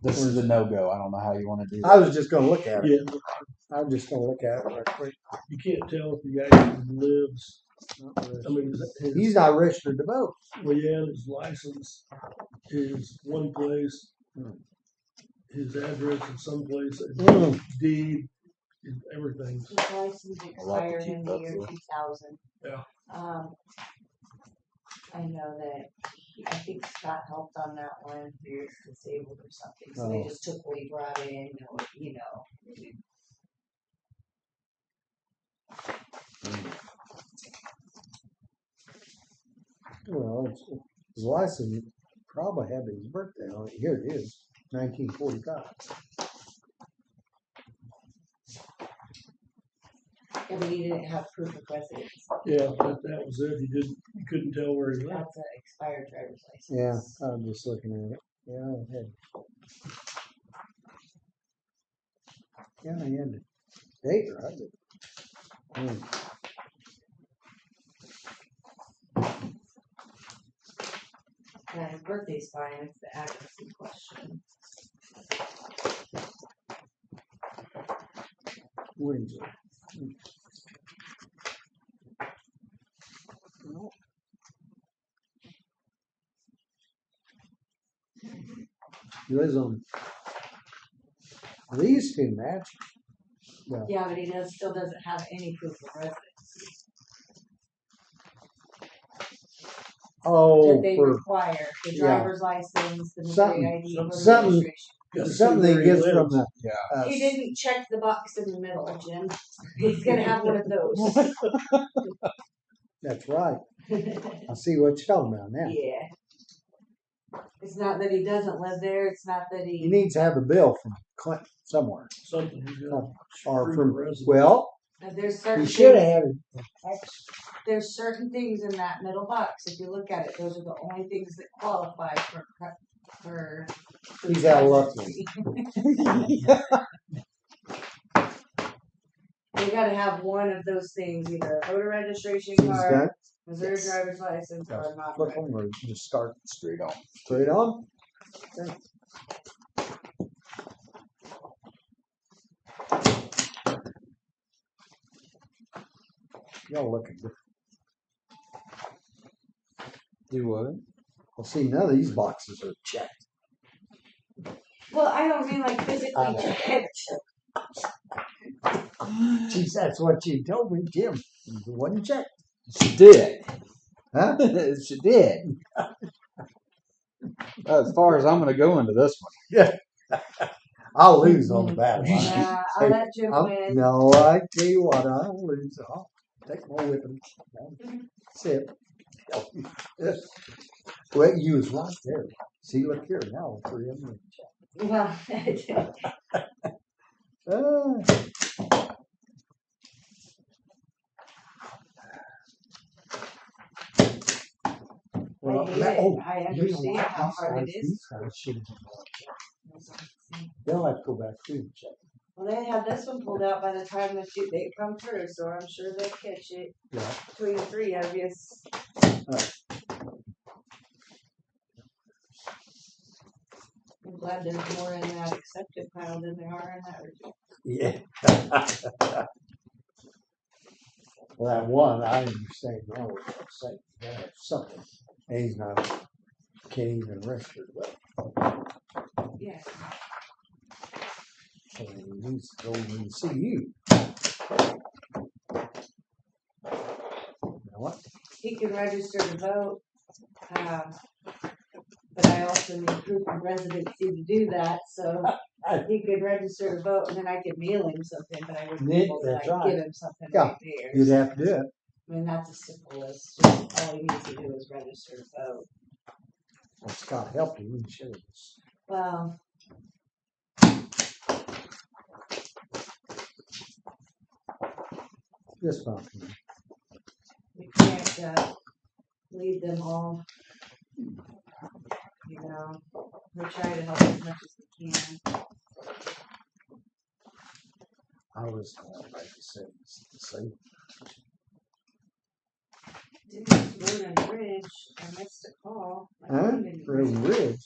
This is a no-go. I don't know how you want to do I that. was just gonna look at it. Yeah, I'm just gonna look at it right quick. you can't tell if the guy lives. I mean, He's not registered to vote. well, yeah, his license is one place, his address is someplace, his Mm. deed, everything. His license expired in the year keep up 2000. Yeah. I know that, I think Scott helped on that one, he was disabled or something, so they Oh. just took what he brought in, you know. Well, his license probably had his birthday on it. Here it is, 1945. Yeah, but he didn't have proof of residence. Yeah, that was it. You couldn't tell where he lived. That's an expired driver's Yeah, license. I'm just looking at it. Yeah, it had. Yeah, he had the date right. his birthday's fine, it's the address in question. Windsor. He lives on, these two match. Well, Yeah, but he still doesn't have any proof of residency. oh, That they for require, the yeah. driver's license, the Something- Missouri ID, voter something- registration. something Where they he get from lives. the. Yeah. He didn't check the box in the middle, Jim. He's gonna have one of those. That's right. I see what you're talking about now. Yeah. It's not that he doesn't live there, it's not that He he, needs to have a bill from Clinton somewhere. Something he's got. Or Proof from, of residence. well, there's he certain should things, have had there's certain things in that middle box, if you look at it, those are the only things that qualify for. He's out of luck. residency. You gotta have one of those things, either a voter registration He's card, got, Missouri yes. driver's license, or not. flip them or just start Straight on. straight on. Okay. Y'all looking good. Do what? Well, see, none of these boxes are checked. Well, I don't mean like physically I know. checked. Geez, that's what you told me, Jim. It wasn't checked. She did. Huh? She did. As far as I'm going to go into this one. I'll lose on the battle. Yeah, I'll let Jim win. No, I tell you what, I'll lose. I'll take more with him. Sip. Well, you was right there. See, look here now. Three of them. Well, Well, I hate that, it. oh, I you know understand what? how hard it These is. guys should have been more checked. They'll have to go back through and check. Well, they had this one pulled out by the time that they come through, so I'm sure they'll catch it Yeah. between the three of you. I'm glad there's more in that accepted pile than there are in that rejected. Yeah. Well, that one, I understand now what you're saying. Yeah, something. And he's not, can't even register, but Yeah. he needs to go and see you. You know what? He can register to vote, but I also need proof of residency to do that, so he could register to vote and then I could mail him something, but I wouldn't be able to That's like right. give him something Yeah. right there. You'd have to do it. I mean, that's as simple as just all he needs to do is register to vote. Well, Scott helped you, he should have. Well, This one. we can't leave them all. You know, we try to help as much as we can. I was going back to say the same. Didn't vote on Bridge. I missed a call. My Huh? phone didn't Road ring. and Ridge.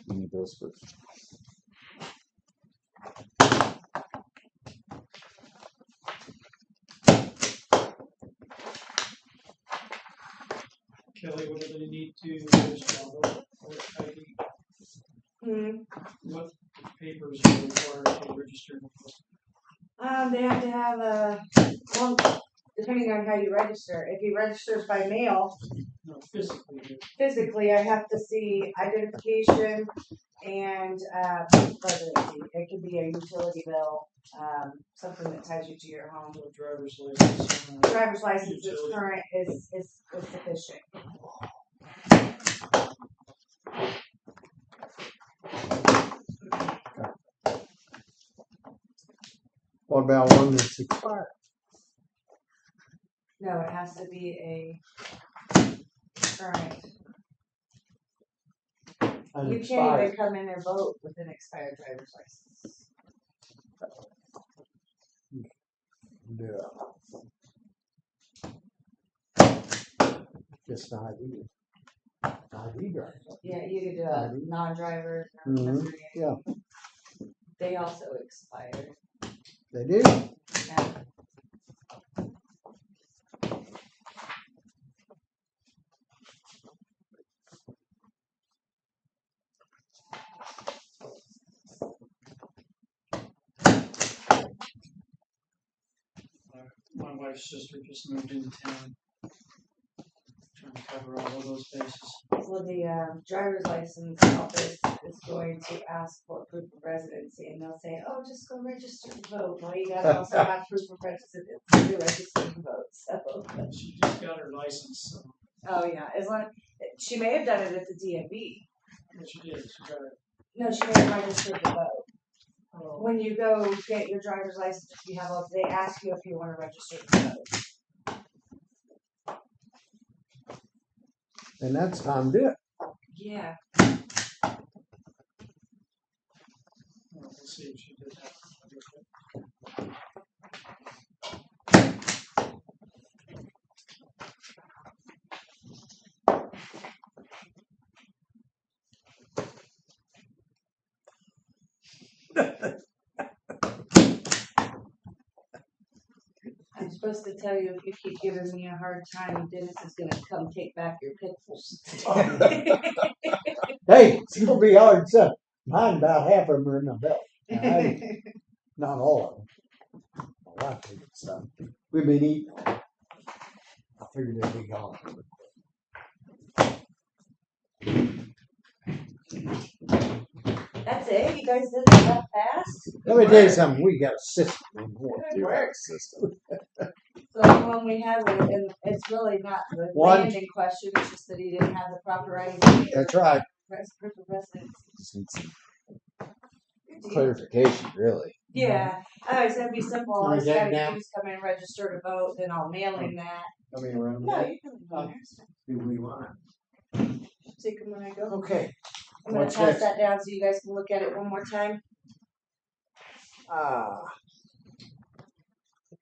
You need those first. Kelly, what do they need to register on voter ID? What papers are required to register? They have to have well, depending on how you register. If he registers by mail, No, physically, physically, I have to see identification and residency. It could be a utility bill, something that ties you to your home. no driver's license. Driver's license is Utility. current is sufficient. What about one that's expired? No, it has to be a current. an You can't expired. even come in and vote with an expired driver's license. Just an ID. ID driver. Yeah, you could do a non-driver, Mhm, non-resident. yeah. They also expired. They do. Yeah. My wife's sister just moved into town. Trying to cover all of those bases. Well, the driver's license office is going to ask for proof of residency, and they'll say, "Oh, just go register to vote." Well, you gotta also have proof of residency to register to vote. So, She just got her license, so oh yeah, as long she may have done it at the DMV. what she did, she got it. No, she may have registered to vote. Oh, When you go get your driver's license, if you have, they ask you if you want to register to vote. And that's time to do it. Yeah. we'll see if she did that. I'm supposed to tell you if you keep giving me a hard time, Dennis is gonna come take back your pitbulls. Hey, it's gonna be hard stuff. Mine, about half of them are in my belt. Not all of them. A lot of good stuff. We've been eating. I figured they'd be gone. That's it? You guys did it that fast? Let me tell you something. We got a system in here. Good Do have work. a system. So the one we had, and it's really not the One. land in question, it's just that he didn't have the proper ID. That's right. Proof of residence. Just need some clarification, really. Yeah, I always said it'd be simple, all Wanna this take guy it down? can do is come in and register to vote, then I'll mail him that. Let me run No, that. you can leave them there. Do we want Take them when I go. it? Okay. I'm gonna What's pass next? that down so you guys can look at it one more time. The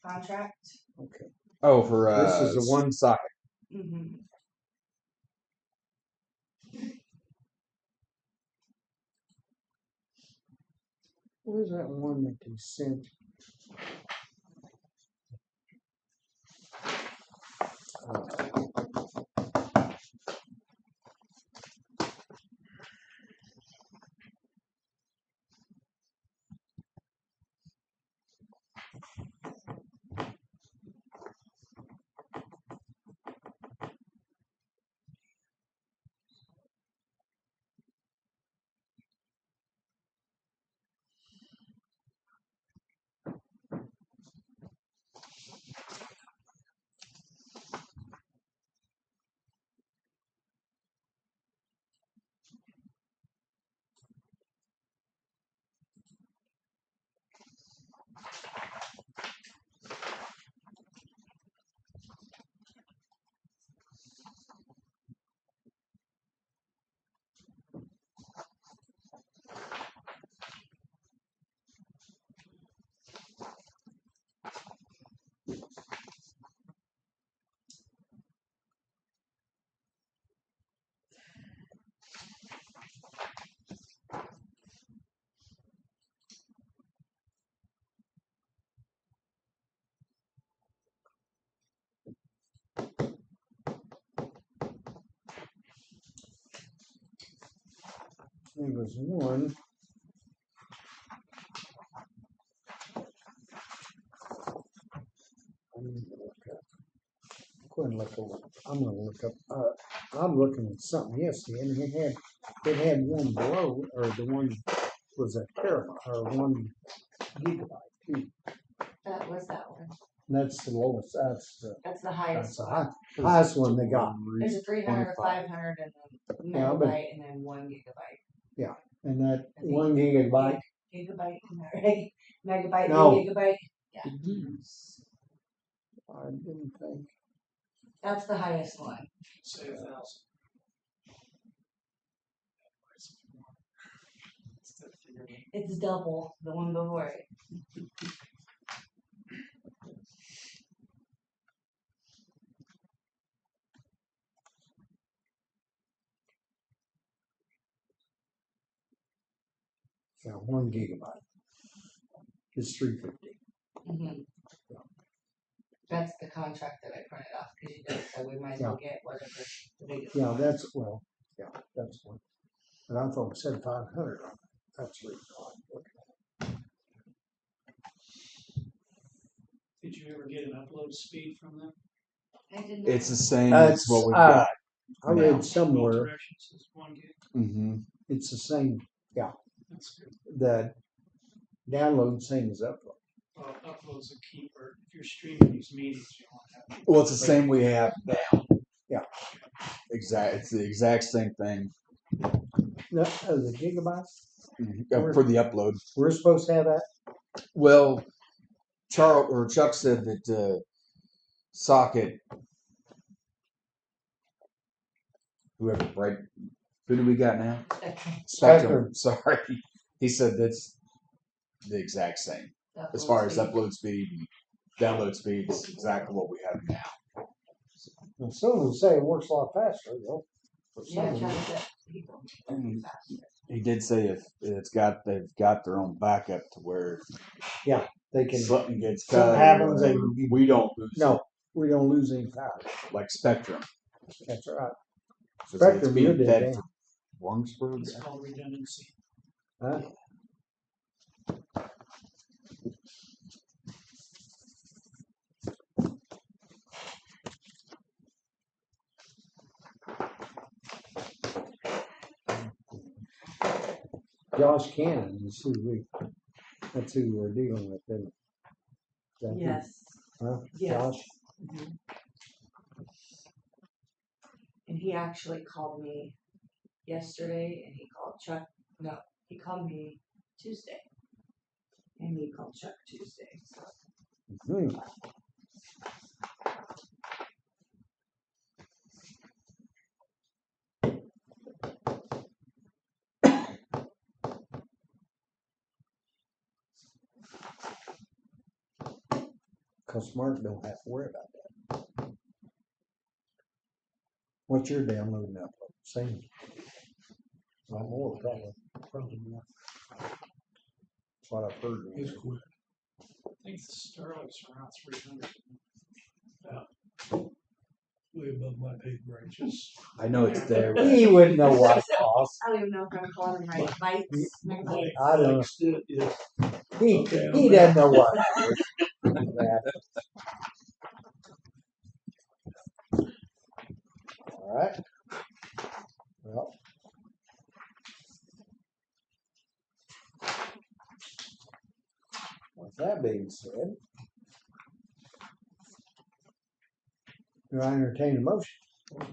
contract. Okay. Oh, for This is the one- socket. Mm-hmm. Where's that one that they sent? There was one. I'm gonna look up. I'm looking at something yesterday, and it had one below, or the one was a terabyte or 1 gigabyte too. That was that one. That's the lowest. That's That's the highest the one. highest one they got. There's a 300, 500, and then Yeah, but- megabyte, and then 1 gigabyte. And that I think 1 gigabyte. Gigabyte, isn't that right? Megabyte, No. and gigabyte. I didn't think. That's the highest one. Say 1,000. It's double the one before it. Yeah, 1 gigabyte. It's $350. Mhm. That's the contract that I printed off, cause you guys said we might as well get whatever the biggest. Yeah, that's one. But I thought it said 500 on it. That's really odd. Did you ever get an upload speed from them? I did not. It's the same as That's, what we've got. I Yeah. read Upload somewhere directions is 1 gig. Mm-hmm. it's the same. That's good. The download same as upload. Well, upload's a keeper. If you're streaming these meetings, you want to have. Well, it's the same we have now. Yeah. It's the exact same thing No, the gigabyte. for the upload. We're supposed to have that. Well, Chuck said that Socket, whoever, right? Who do we got now? Spectrum. Sorry, he said that's the exact same as far as upload speed and download speed. Is exactly what we have now. And some of them say it works a lot faster, though. But some Yeah, of try them- to get people Mm. faster. He did say if they've got their own backup to where they can. something gets Something cut, or happens whatever, and we don't lose No, we don't lose any power. it, like Spectrum. That's right. So Spectrum, it's being you're dead fed down. from Warrensburg. It's called redundancy. Huh? Josh Cannon is that's who we're dealing with, isn't it? Is that who- Yes. Huh? Yes. Josh? Mhm. And he actually called me yesterday and he called Chuck, no, he called me Tuesday. And he called Chuck Tuesday, so. Hmm. Cause Mark don't have to worry about that. What's your download and upload? Same. Not more, probably. Probably more. That's what I've heard. It's quick. I think the Sterling's around 300. Way above my pay grade. Just I know it's there. but He wouldn't know what it costs. I don't even know if I'm calling him right. Bites. my I don't know. extent is He, Okay, he I'm doesn't know what it is. That. All right. Well. With that being said, do I entertain a motion?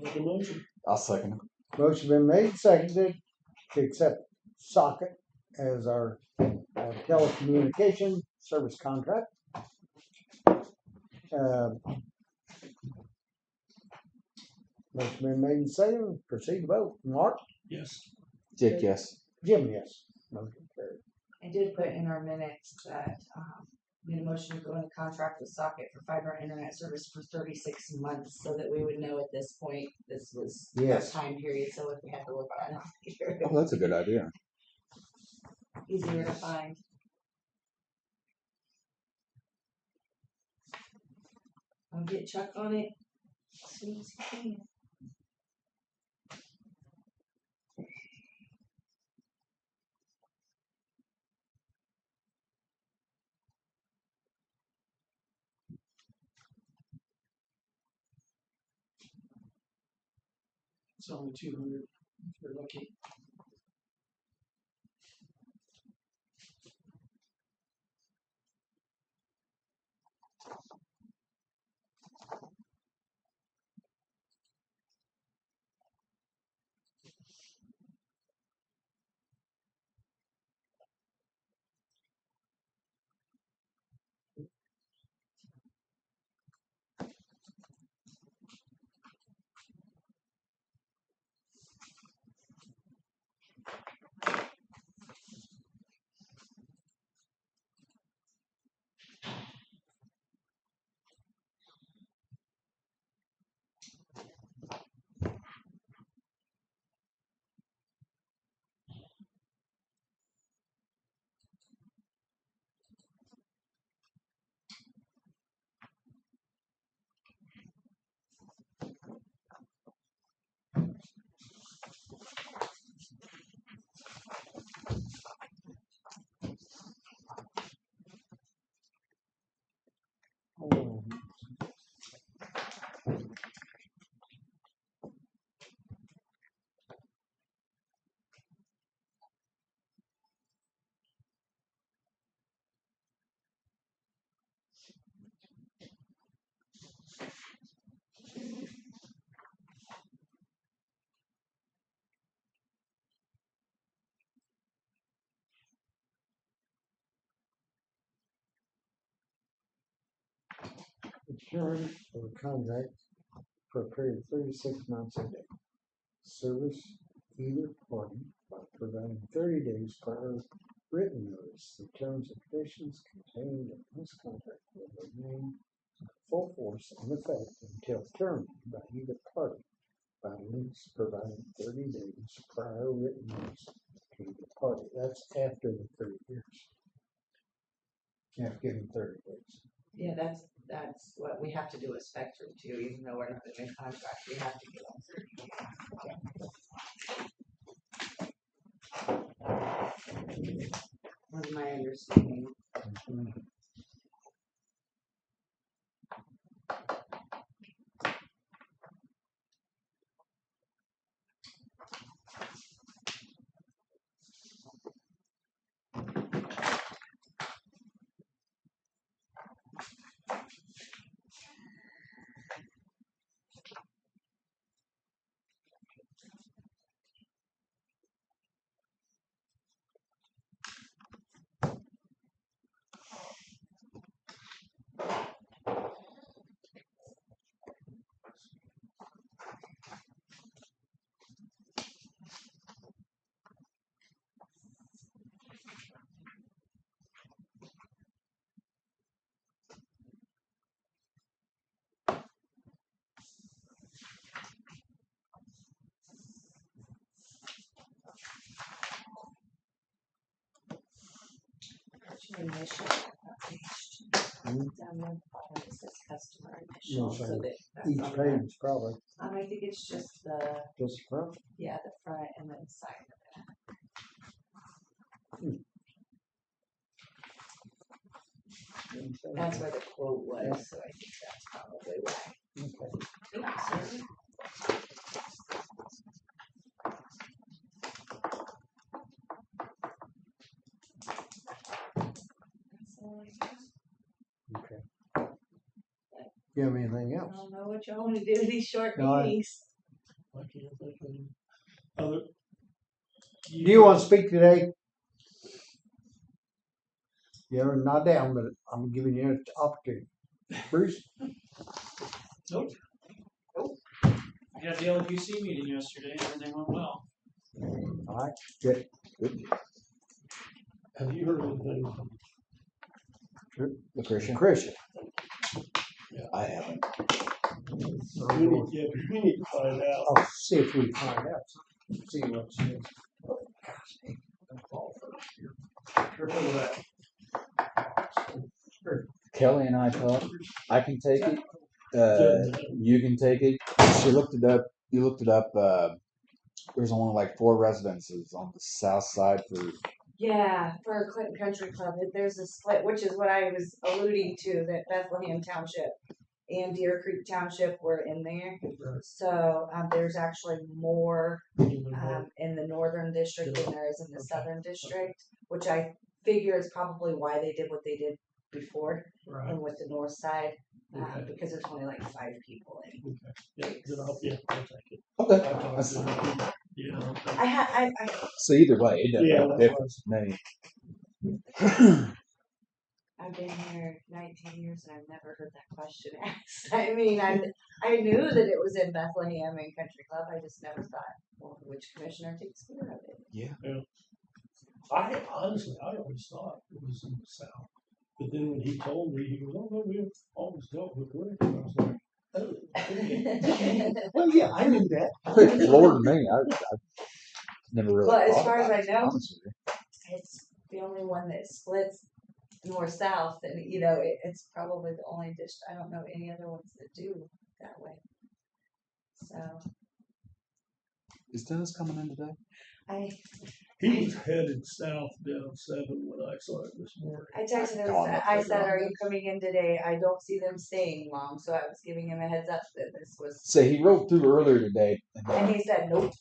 make a motion. I'll second it. Motion been made, seconded to accept Socket as our telecommunication service contract. Motion been made and seconded, proceed to vote. Mark? Yes. Dick, yes. Jim, yes. Motion carried. I did put in our minutes that, made a motion to go into contract with Socket for fiber internet service for 36 months, so that we would know at this point, this was our Yes. time period, so if we had to look at it, Oh, that's a good idea. easier to find. I'll get Chuck on it as soon as he can. It's only 200 if you're lucky. term of the contract for a period of 36 months a day. Service either party by providing 30 days prior written notice. The terms and conditions contained in this contract will remain in full force and effect until terminated by either party by links providing 30 days prior written notice to either party. That's after the 30 years. You have to give them 30 days. Yeah, that's what we have to do with Spectrum too, even though we're not in a contract, we have to give them 30 days. Was my understanding. Initial application. Down the bottom it says customer initial, No, so so that. that's Each on page the- is probably I think it's just the, just front. yeah, the front and then side of it. That's where the quote was, so I think that's probably why. Okay. Oops, sorry. That's all I got. Okay. You have anything I else? don't know what y'all wanna do with these short No, meetings. I can't think of any other. Do you want to speak today? You're not down, but I'm giving you an opportunity. Bruce? Nope. I had the LPC meeting yesterday, and everything went well. All right, good. Have you heard anything? The Christian. Christian. I haven't. We need, yeah, 'cause we need to find out. I'll see if we can find out. See what she is. Oh, gosh, hey, don't fall first here. Careful with that. Kelly and I talked. I can take it. You can take it. She looked it up. You looked it up. There's only like 4 residences on the south side for. Yeah, for Clinton Country Club, there's a split, which is what I was alluding to, that Bethlehem Township and Deer Creek Township were in there. So, there's actually more, in the northern district than there is in the southern district, which I figure is probably why they did what they did before Right. and with the north side, Okay. because there's only like 5 people in. Yeah, then I'll take it. Okay. I talked That's to fine. them. Yeah. Okay. I So either way, it doesn't Yeah, make a that's difference to me. I've been here 19 years and I've never heard that question asked. I mean, I knew that it was in Bethlehem and Country Club. I just never thought, well, which commissioner takes care of it? I honestly, I always thought it was in the south. But then when he told me, he goes, "Oh, no, we always dealt with Rick." And I was like, "Oh, okay." Well, yeah, I knew that. Lord me, I never really. But as thought far as about I it, know, honest with you. it's the only one that splits north-south, and it's probably the only dish. I don't know any other ones that do that way. So Is Dennis coming in today? He was headed south down 7 when I saw it this morning. I texted him. Gone up I later said, on. "Are you coming in today?" I don't see them staying long, so I was giving him a heads up that this was. So he rolled through earlier today. And he said, "Nope."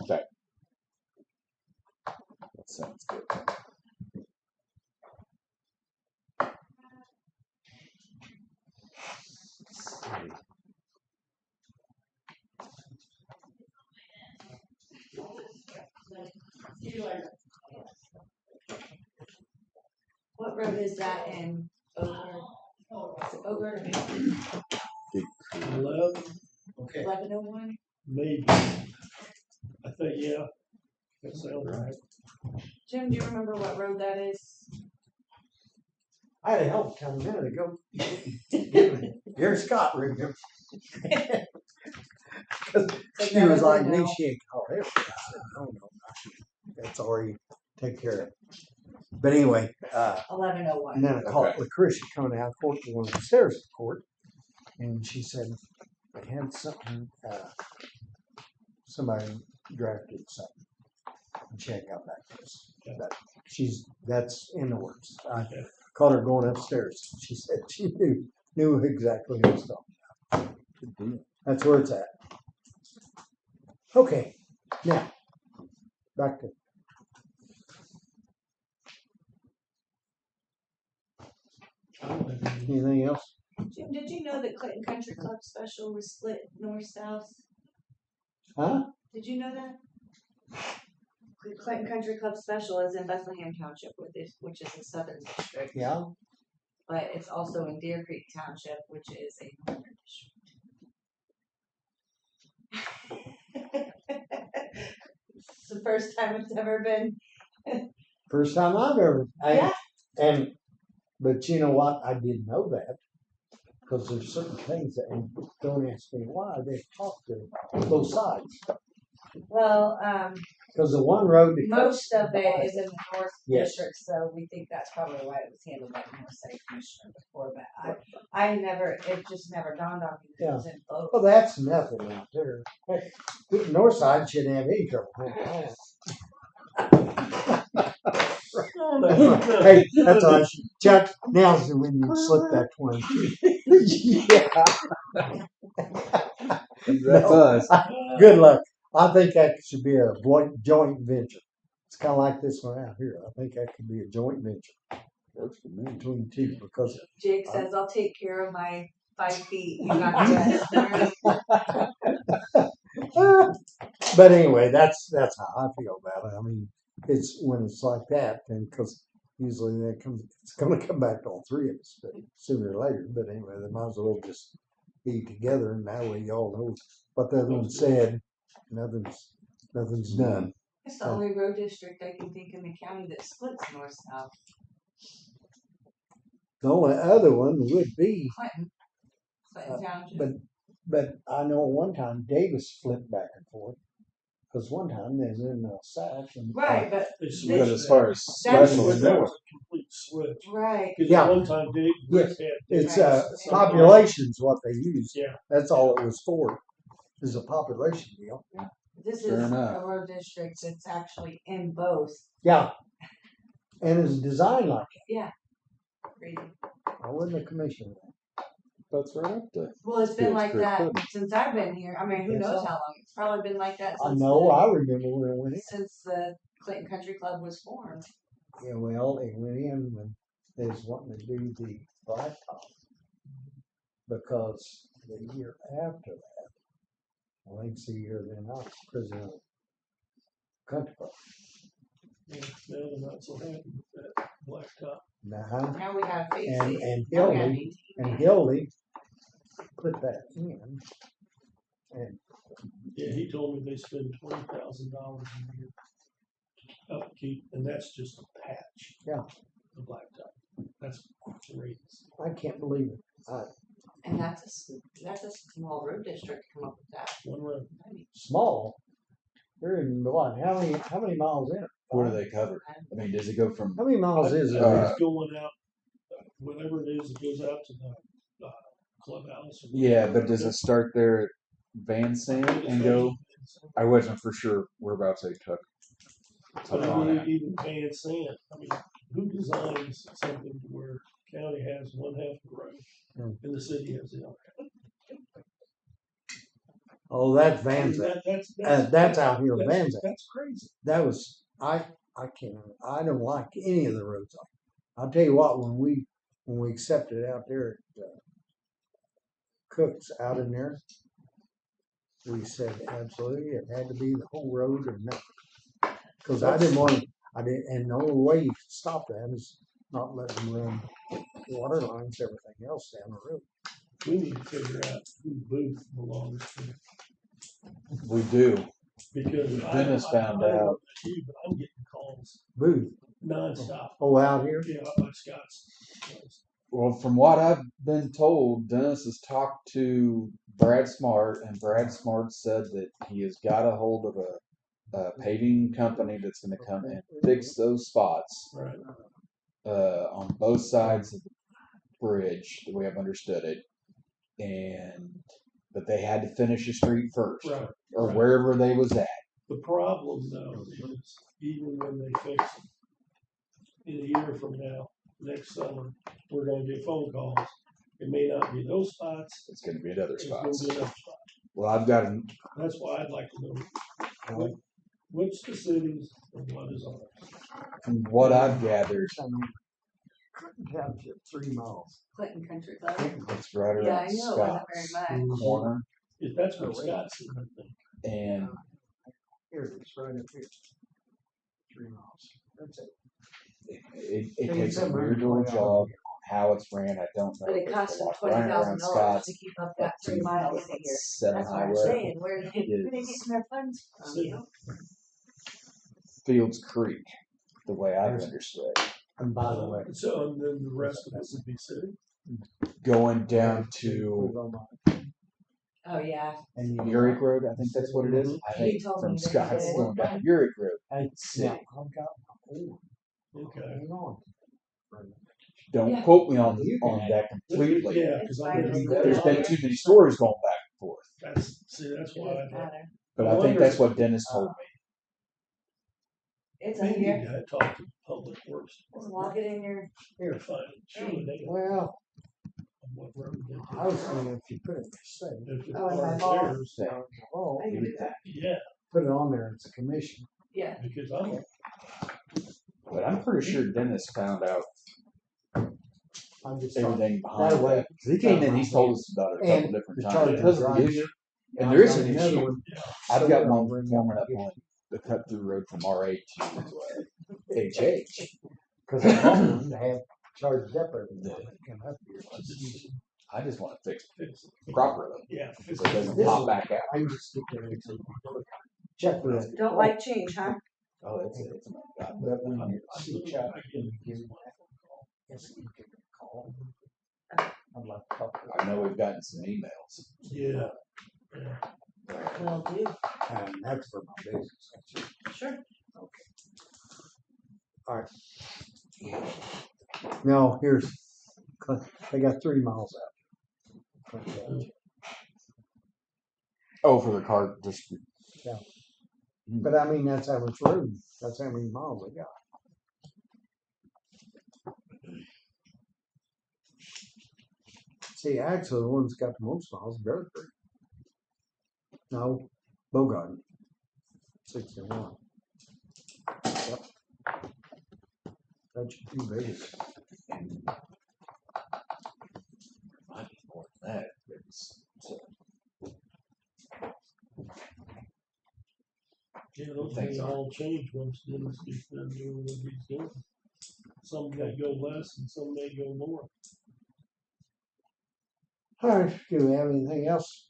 That sounds good. What road is that in? Over? Is it Over Good. 11, Okay. 1101. maybe. I think, yeah. That sounds right. Jim, do you remember what road that is? I had a help come a minute ago. Gary Scott remember. She was like, me, she ain't called everything. I said, no, that's already taken care of. But anyway, 1101. and then I called Okay. Lucretia coming out of court to one of the stairs of court, and she said they had something, somebody drafted something, and she hadn't got back to us. Okay. But that's in the works. I caught her going upstairs. She said she knew exactly what was talking about. That's where it's at. Okay, now back to. I don't have any- Anything else? Jim, did you know that Clinton Country Club Special was split north-south? Huh? Did you know that? The Clinton Country Club Special is in Bethlehem Township, which is a southern district, Yeah. but it's also in Deer Creek Township, which is a northern district. It's the first time it's ever been. First time I've ever. Yeah. But you know what? I didn't know that because there's certain things that, and don't ask me why, they talk to both sides. Well, Because the one road. that most cuts of it is in the north Yes. district, so we think that's probably why it was handled by the north side commissioner before. But it just never dawned on me that it was in both. Well, that's nothing out there. Heck, the north side shouldn't have any trouble. Hey, that's all right. Chuck, now's when you slip that 22. Yeah. That's us. Good luck. I think that should be a joint venture. It's kind of like this one out here. I think that could be a joint venture Works for me. between two because Jake says, "I'll take care of my 5 feet. You got the rest." but anyway, that's how I feel about it. I mean, it's when it's like that, and because usually it's going to come back to all three of us, but sooner or later. But anyway, they might as well just be together, and that way y'all know what the other one said. Nothing's done. It's the only road district I can think in the county that splits north-south. The only other one would be, Clinton Township. but I know one time Davis flipped back and forth. Because one time they was in Sac and Right, but They But switched as that. far as That's- special, That was a complete switch. right. Because Yeah. at one time, Dave Yes. had. it's Right. population's what they use. Yeah. That's all it was for. Is a population deal. This Fair is enough. a road district that's actually in both. Yeah. And it's designed like Crazy. that. I wasn't a commissioner. that's right up there. Well, it's been It's like pretty that good. since I've been here. I mean, who Yes, knows sir. how long? It's probably been like that I since know, I remember when it went in. since the Clinton Country Club was formed. Yeah, well, it went in when they was wanting to do the blacktop. Because the year after that, I think it's the year then I was president of Country Club. Yeah, now they're not so happy with that blacktop. Now, Now we have and, faces. and Now we have Hildy, 18. and Hildy put that in. And Yeah, he told me they spend $20,000 a year to upkeep, and that's just a patch. Yeah. The blacktop. That's great. I can't believe it. And that's a small road district to come up with that. One road. Small. There isn't what? How many miles in it? What do they cover? I mean, does it go from? How many miles is it? It's going out, whatever it is, it goes out to the clubhouse. or Yeah, whatever. but does it start there at Van Sant and go? I wasn't for sure whereabouts they took. But took I on mean, that. even Van Sant, I mean, who designs something to where county has one half the road and the city has the other? Oh, that's I mean, Van Zandt. that's out here, that's- Van Zandt. That's crazy. That was I can't. I don't like any of the roads. I'll tell you what. When we accepted out there at Cook's out in there, we said absolutely it had to be the whole road or nothing. Because I didn't want. I didn't, and the only way you could stop that is not let them run water lines, everything else down the road. We need to figure out who Booth belongs to, We do. because Dennis found I don't know out. about you, but I'm getting calls Booth, nonstop. oh, out here? Yeah, by Scott's. Well, from what I've been told, Dennis has talked to Brad Smart, and Brad Smart said that he has got a hold of a paving company that's going to come and fix those spots Right. on both sides of the bridge, the way I've understood it. But they had to finish the street first, Right. or Right. wherever they was at. The problem though is even when they fix it, in a year from now, next summer, we're gonna get phone calls. It may not be those spots, It's going to be at other it's gonna spots. be another spot. Well, I've got a That's why I'd like to know which the cities and what is ours. from what I've gathered, Clinton Township, 3 miles. Clinton Country Club. it's right Yeah, I around know, it wasn't very Scott's much. corner, If that's what Scott said, I think. and Here it is, right up here. 3 miles. That's it. it takes a weird little job on how it's ran. I don't know. But it but costs the them walk right around $20,000 Scott's to keep up that 3 miles a year. 7 That's what I'm highway, saying, where are they is getting their funds from, you know? Fields Creek, the way I've understood. And by the way, So, and then the rest of it would be city. Going down put to it on my- Oh, yeah. and you- Uric Road, I think that's what it is. I He think told from me that he Scott's did. going down to Uric Road. Hey, City. now, I've got my own. Okay. Hang on. Don't Yeah. quote me on You can that completely. Yeah, because I It's didn't. fine. There's been too many stories going back and forth. That's It why doesn't I matter. But I I think wonder- that's what Dennis told me. It's Maybe in you here. gotta talk to Public Works. Just lock it in your, Here, fine. Surely they can. Well, What road they I was thinking if you put it in the state, If it's Oh, in my part ball. of theirs, oh, I can do that. yeah, put it on there, it's a commission. Yeah. because I'm, But I'm pretty sure Dennis found out I'm just everything behind That way- that. 'Cause he came in, he's told us about it a couple And different the times. charge Because of is the right. issue. And there is an Another issue. one. I've got So one bring warming up up on the cut through road from R8 to HH. Cause I want them to have charged up every time they come up here. I just want to fix it's, it properly yeah. so it doesn't pop back out. I used to stick it into check with it. Don't like change, huh? Oh, it's God. But when I'm- you I'm see looking- Chuck, I you get give it. him that. Yes, you can call him. I'd like to talk to I know we've gotten some emails. Yeah, yeah. Will do. him. And that's for my business. That's it. Sure. No, here's, they got 3 miles out. Oh, for the car district. But I mean, that's average road. That's how many miles they got. See, actually, the one's got the most miles, Bear Creek. No, Bogart. 61. Yep. That's your two biggest. Might be more than that. It's, Yeah, those Things things are. all change once Dennis gets done doing what he's doing. Some may go less and some may go more. All right, do we have anything else?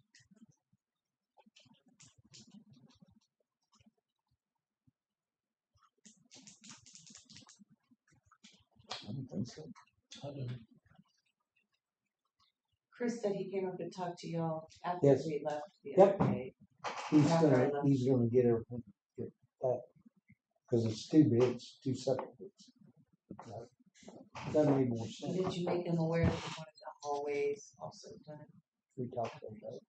I don't think so. I don't, Chris said he came up and talked to y'all after Yes. we left the Yep. other day. He's After I gonna, left. he's gonna get everything, get that, cause it's 2 bids, 2 separate bids. That made more And sense. did you make them aware that you wanted the hallways also done? We talked about that.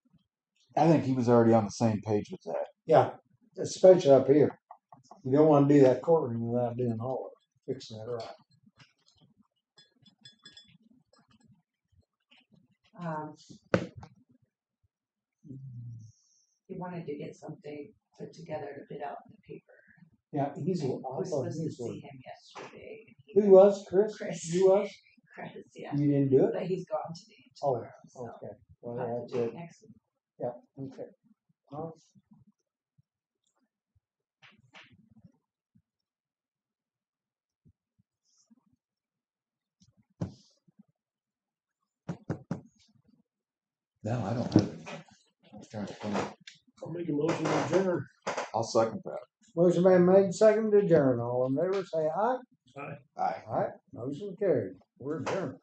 I think he was already on the same page with that. Yeah, especially up here. You don't wanna do that courtroom without doing all of it, fixing it right. He wanted to get something put together to bid out in the paper. Yeah, he's, I I was thought supposed he to was. see him yesterday. and he- Who was, Chris? Chris. You was? Chris, yeah. You didn't do it? But he's gone today and Oh, tomorrow, so okay. we'll Well, have that's to do it. it next week. Yeah, okay. All right. No, I don't have it. I was trying to think. I'll make a motion to adjourn. I'll second that. Motion been made, second to adjourn. All in favor, say aye. Aye. Aye. Motion carried. We're adjourned.